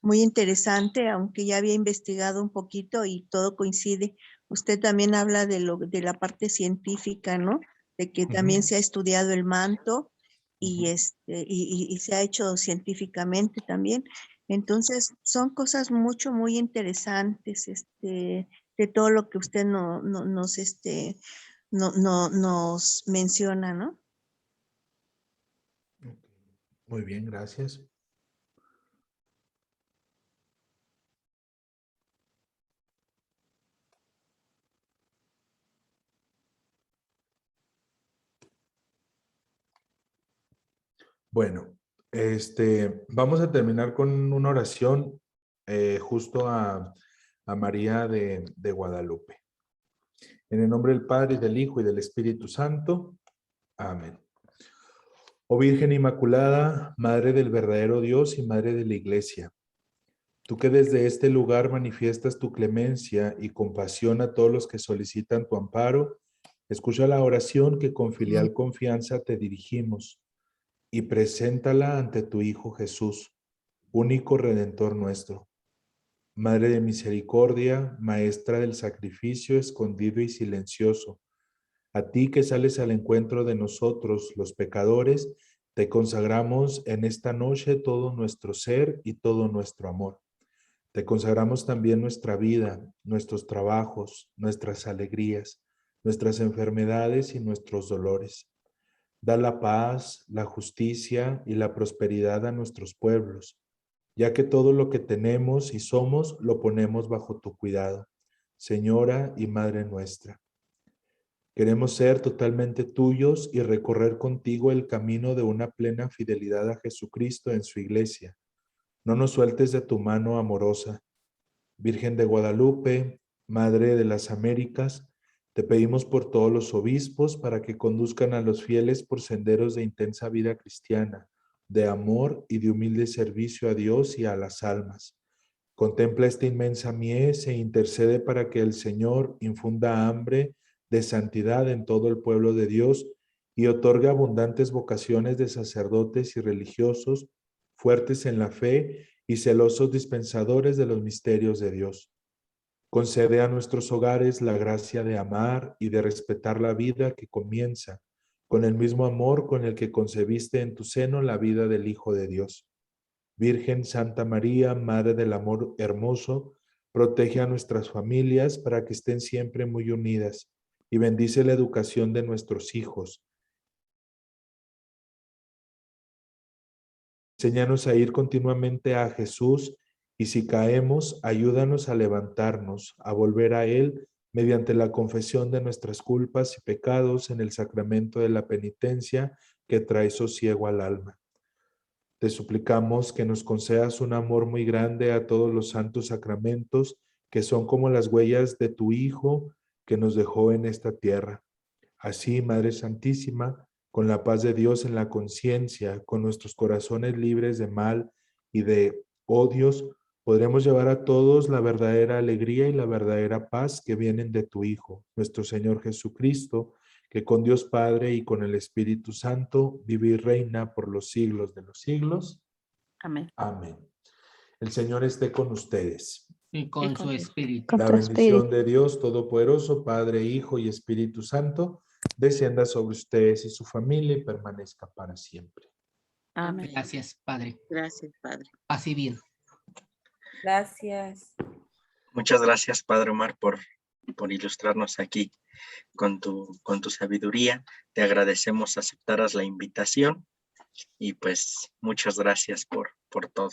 J: muy interesante, aunque ya había investigado un poquito y todo coincide. Usted también habla de la parte científica, ¿no? De que también se ha estudiado el manto y se ha hecho científicamente también. Entonces, son cosas muy interesantes, de todo lo que usted nos menciona, ¿no?
B: Muy bien, gracias. Bueno, vamos a terminar con una oración justo a María de Guadalupe. En el nombre del Padre, y del Hijo, y del Espíritu Santo. Amén. Oh Virgen Inmaculada, Madre del verdadero Dios y Madre de la Iglesia, tú que desde este lugar manifiestas tu clemencia y compasión a todos los que solicitan tu amparo, escucha la oración que con filial confianza te dirigimos y preséntala ante tu Hijo Jesús, único Redentor nuestro. Madre de misericordia, Maestra del sacrificio escondido y silencioso, a ti que sales al encuentro de nosotros, los pecadores, te consagramos en esta noche todo nuestro ser y todo nuestro amor. Te consagramos también nuestra vida, nuestros trabajos, nuestras alegrías, nuestras enfermedades y nuestros dolores. Da la paz, la justicia y la prosperidad a nuestros pueblos, ya que todo lo que tenemos y somos lo ponemos bajo tu cuidado, Señora y Madre nuestra. Queremos ser totalmente tuyos y recorrer contigo el camino de una plena fidelidad a Jesucristo en su iglesia. No nos sueltes de tu mano amorosa. Virgen de Guadalupe, Madre de las Américas, te pedimos por todos los obispos para que conduzcan a los fieles por senderos de intensa vida cristiana, de amor y de humilde servicio a Dios y a las almas. Contempla esta inmensa mies e intercede para que el Señor infunda hambre de santidad en todo el pueblo de Dios y otorga abundantes vocaciones de sacerdotes y religiosos, fuertes en la fe y celosos dispensadores de los misterios de Dios. Concede a nuestros hogares la gracia de amar y de respetar la vida que comienza, con el mismo amor con el que concebiste en tu seno la vida del Hijo de Dios. Virgen Santa María, Madre del Amor Hermoso, protege a nuestras familias para que estén siempre muy unidas y bendice la educación de nuestros hijos. Enséñanos a ir continuamente a Jesús y si caemos, ayúdanos a levantarnos, a volver a Él mediante la confesión de nuestras culpas y pecados en el sacramento de la penitencia que trae sosiego al alma. Te suplicamos que nos concedas un amor muy grande a todos los santos sacramentos que son como las huellas de tu Hijo que nos dejó en esta tierra. Así, Madre Santísima, con la paz de Dios en la conciencia, con nuestros corazones libres de mal y de odios, podremos llevar a todos la verdadera alegría y la verdadera paz que vienen de tu Hijo, nuestro Señor Jesucristo, que con Dios Padre y con el Espíritu Santo vive y reina por los siglos de los siglos.
C: Amén.
B: Amén. El Señor esté con ustedes.
H: Y con su espíritu.
G: Con
B: La
G: tu
B: bendición
G: espíritu.
B: de Dios Todopoderoso, Padre, Hijo y Espíritu Santo, descienda sobre ustedes y su familia y permanezca para siempre.
C: Amén.
H: Gracias, Padre.
E: Gracias, Padre.
H: Así bien.
I: Gracias.
A: Muchas gracias, Padre Omar, por ilustrarnos aquí con tu sabiduría. Te agradecemos aceptaras la invitación y pues muchas gracias por todo.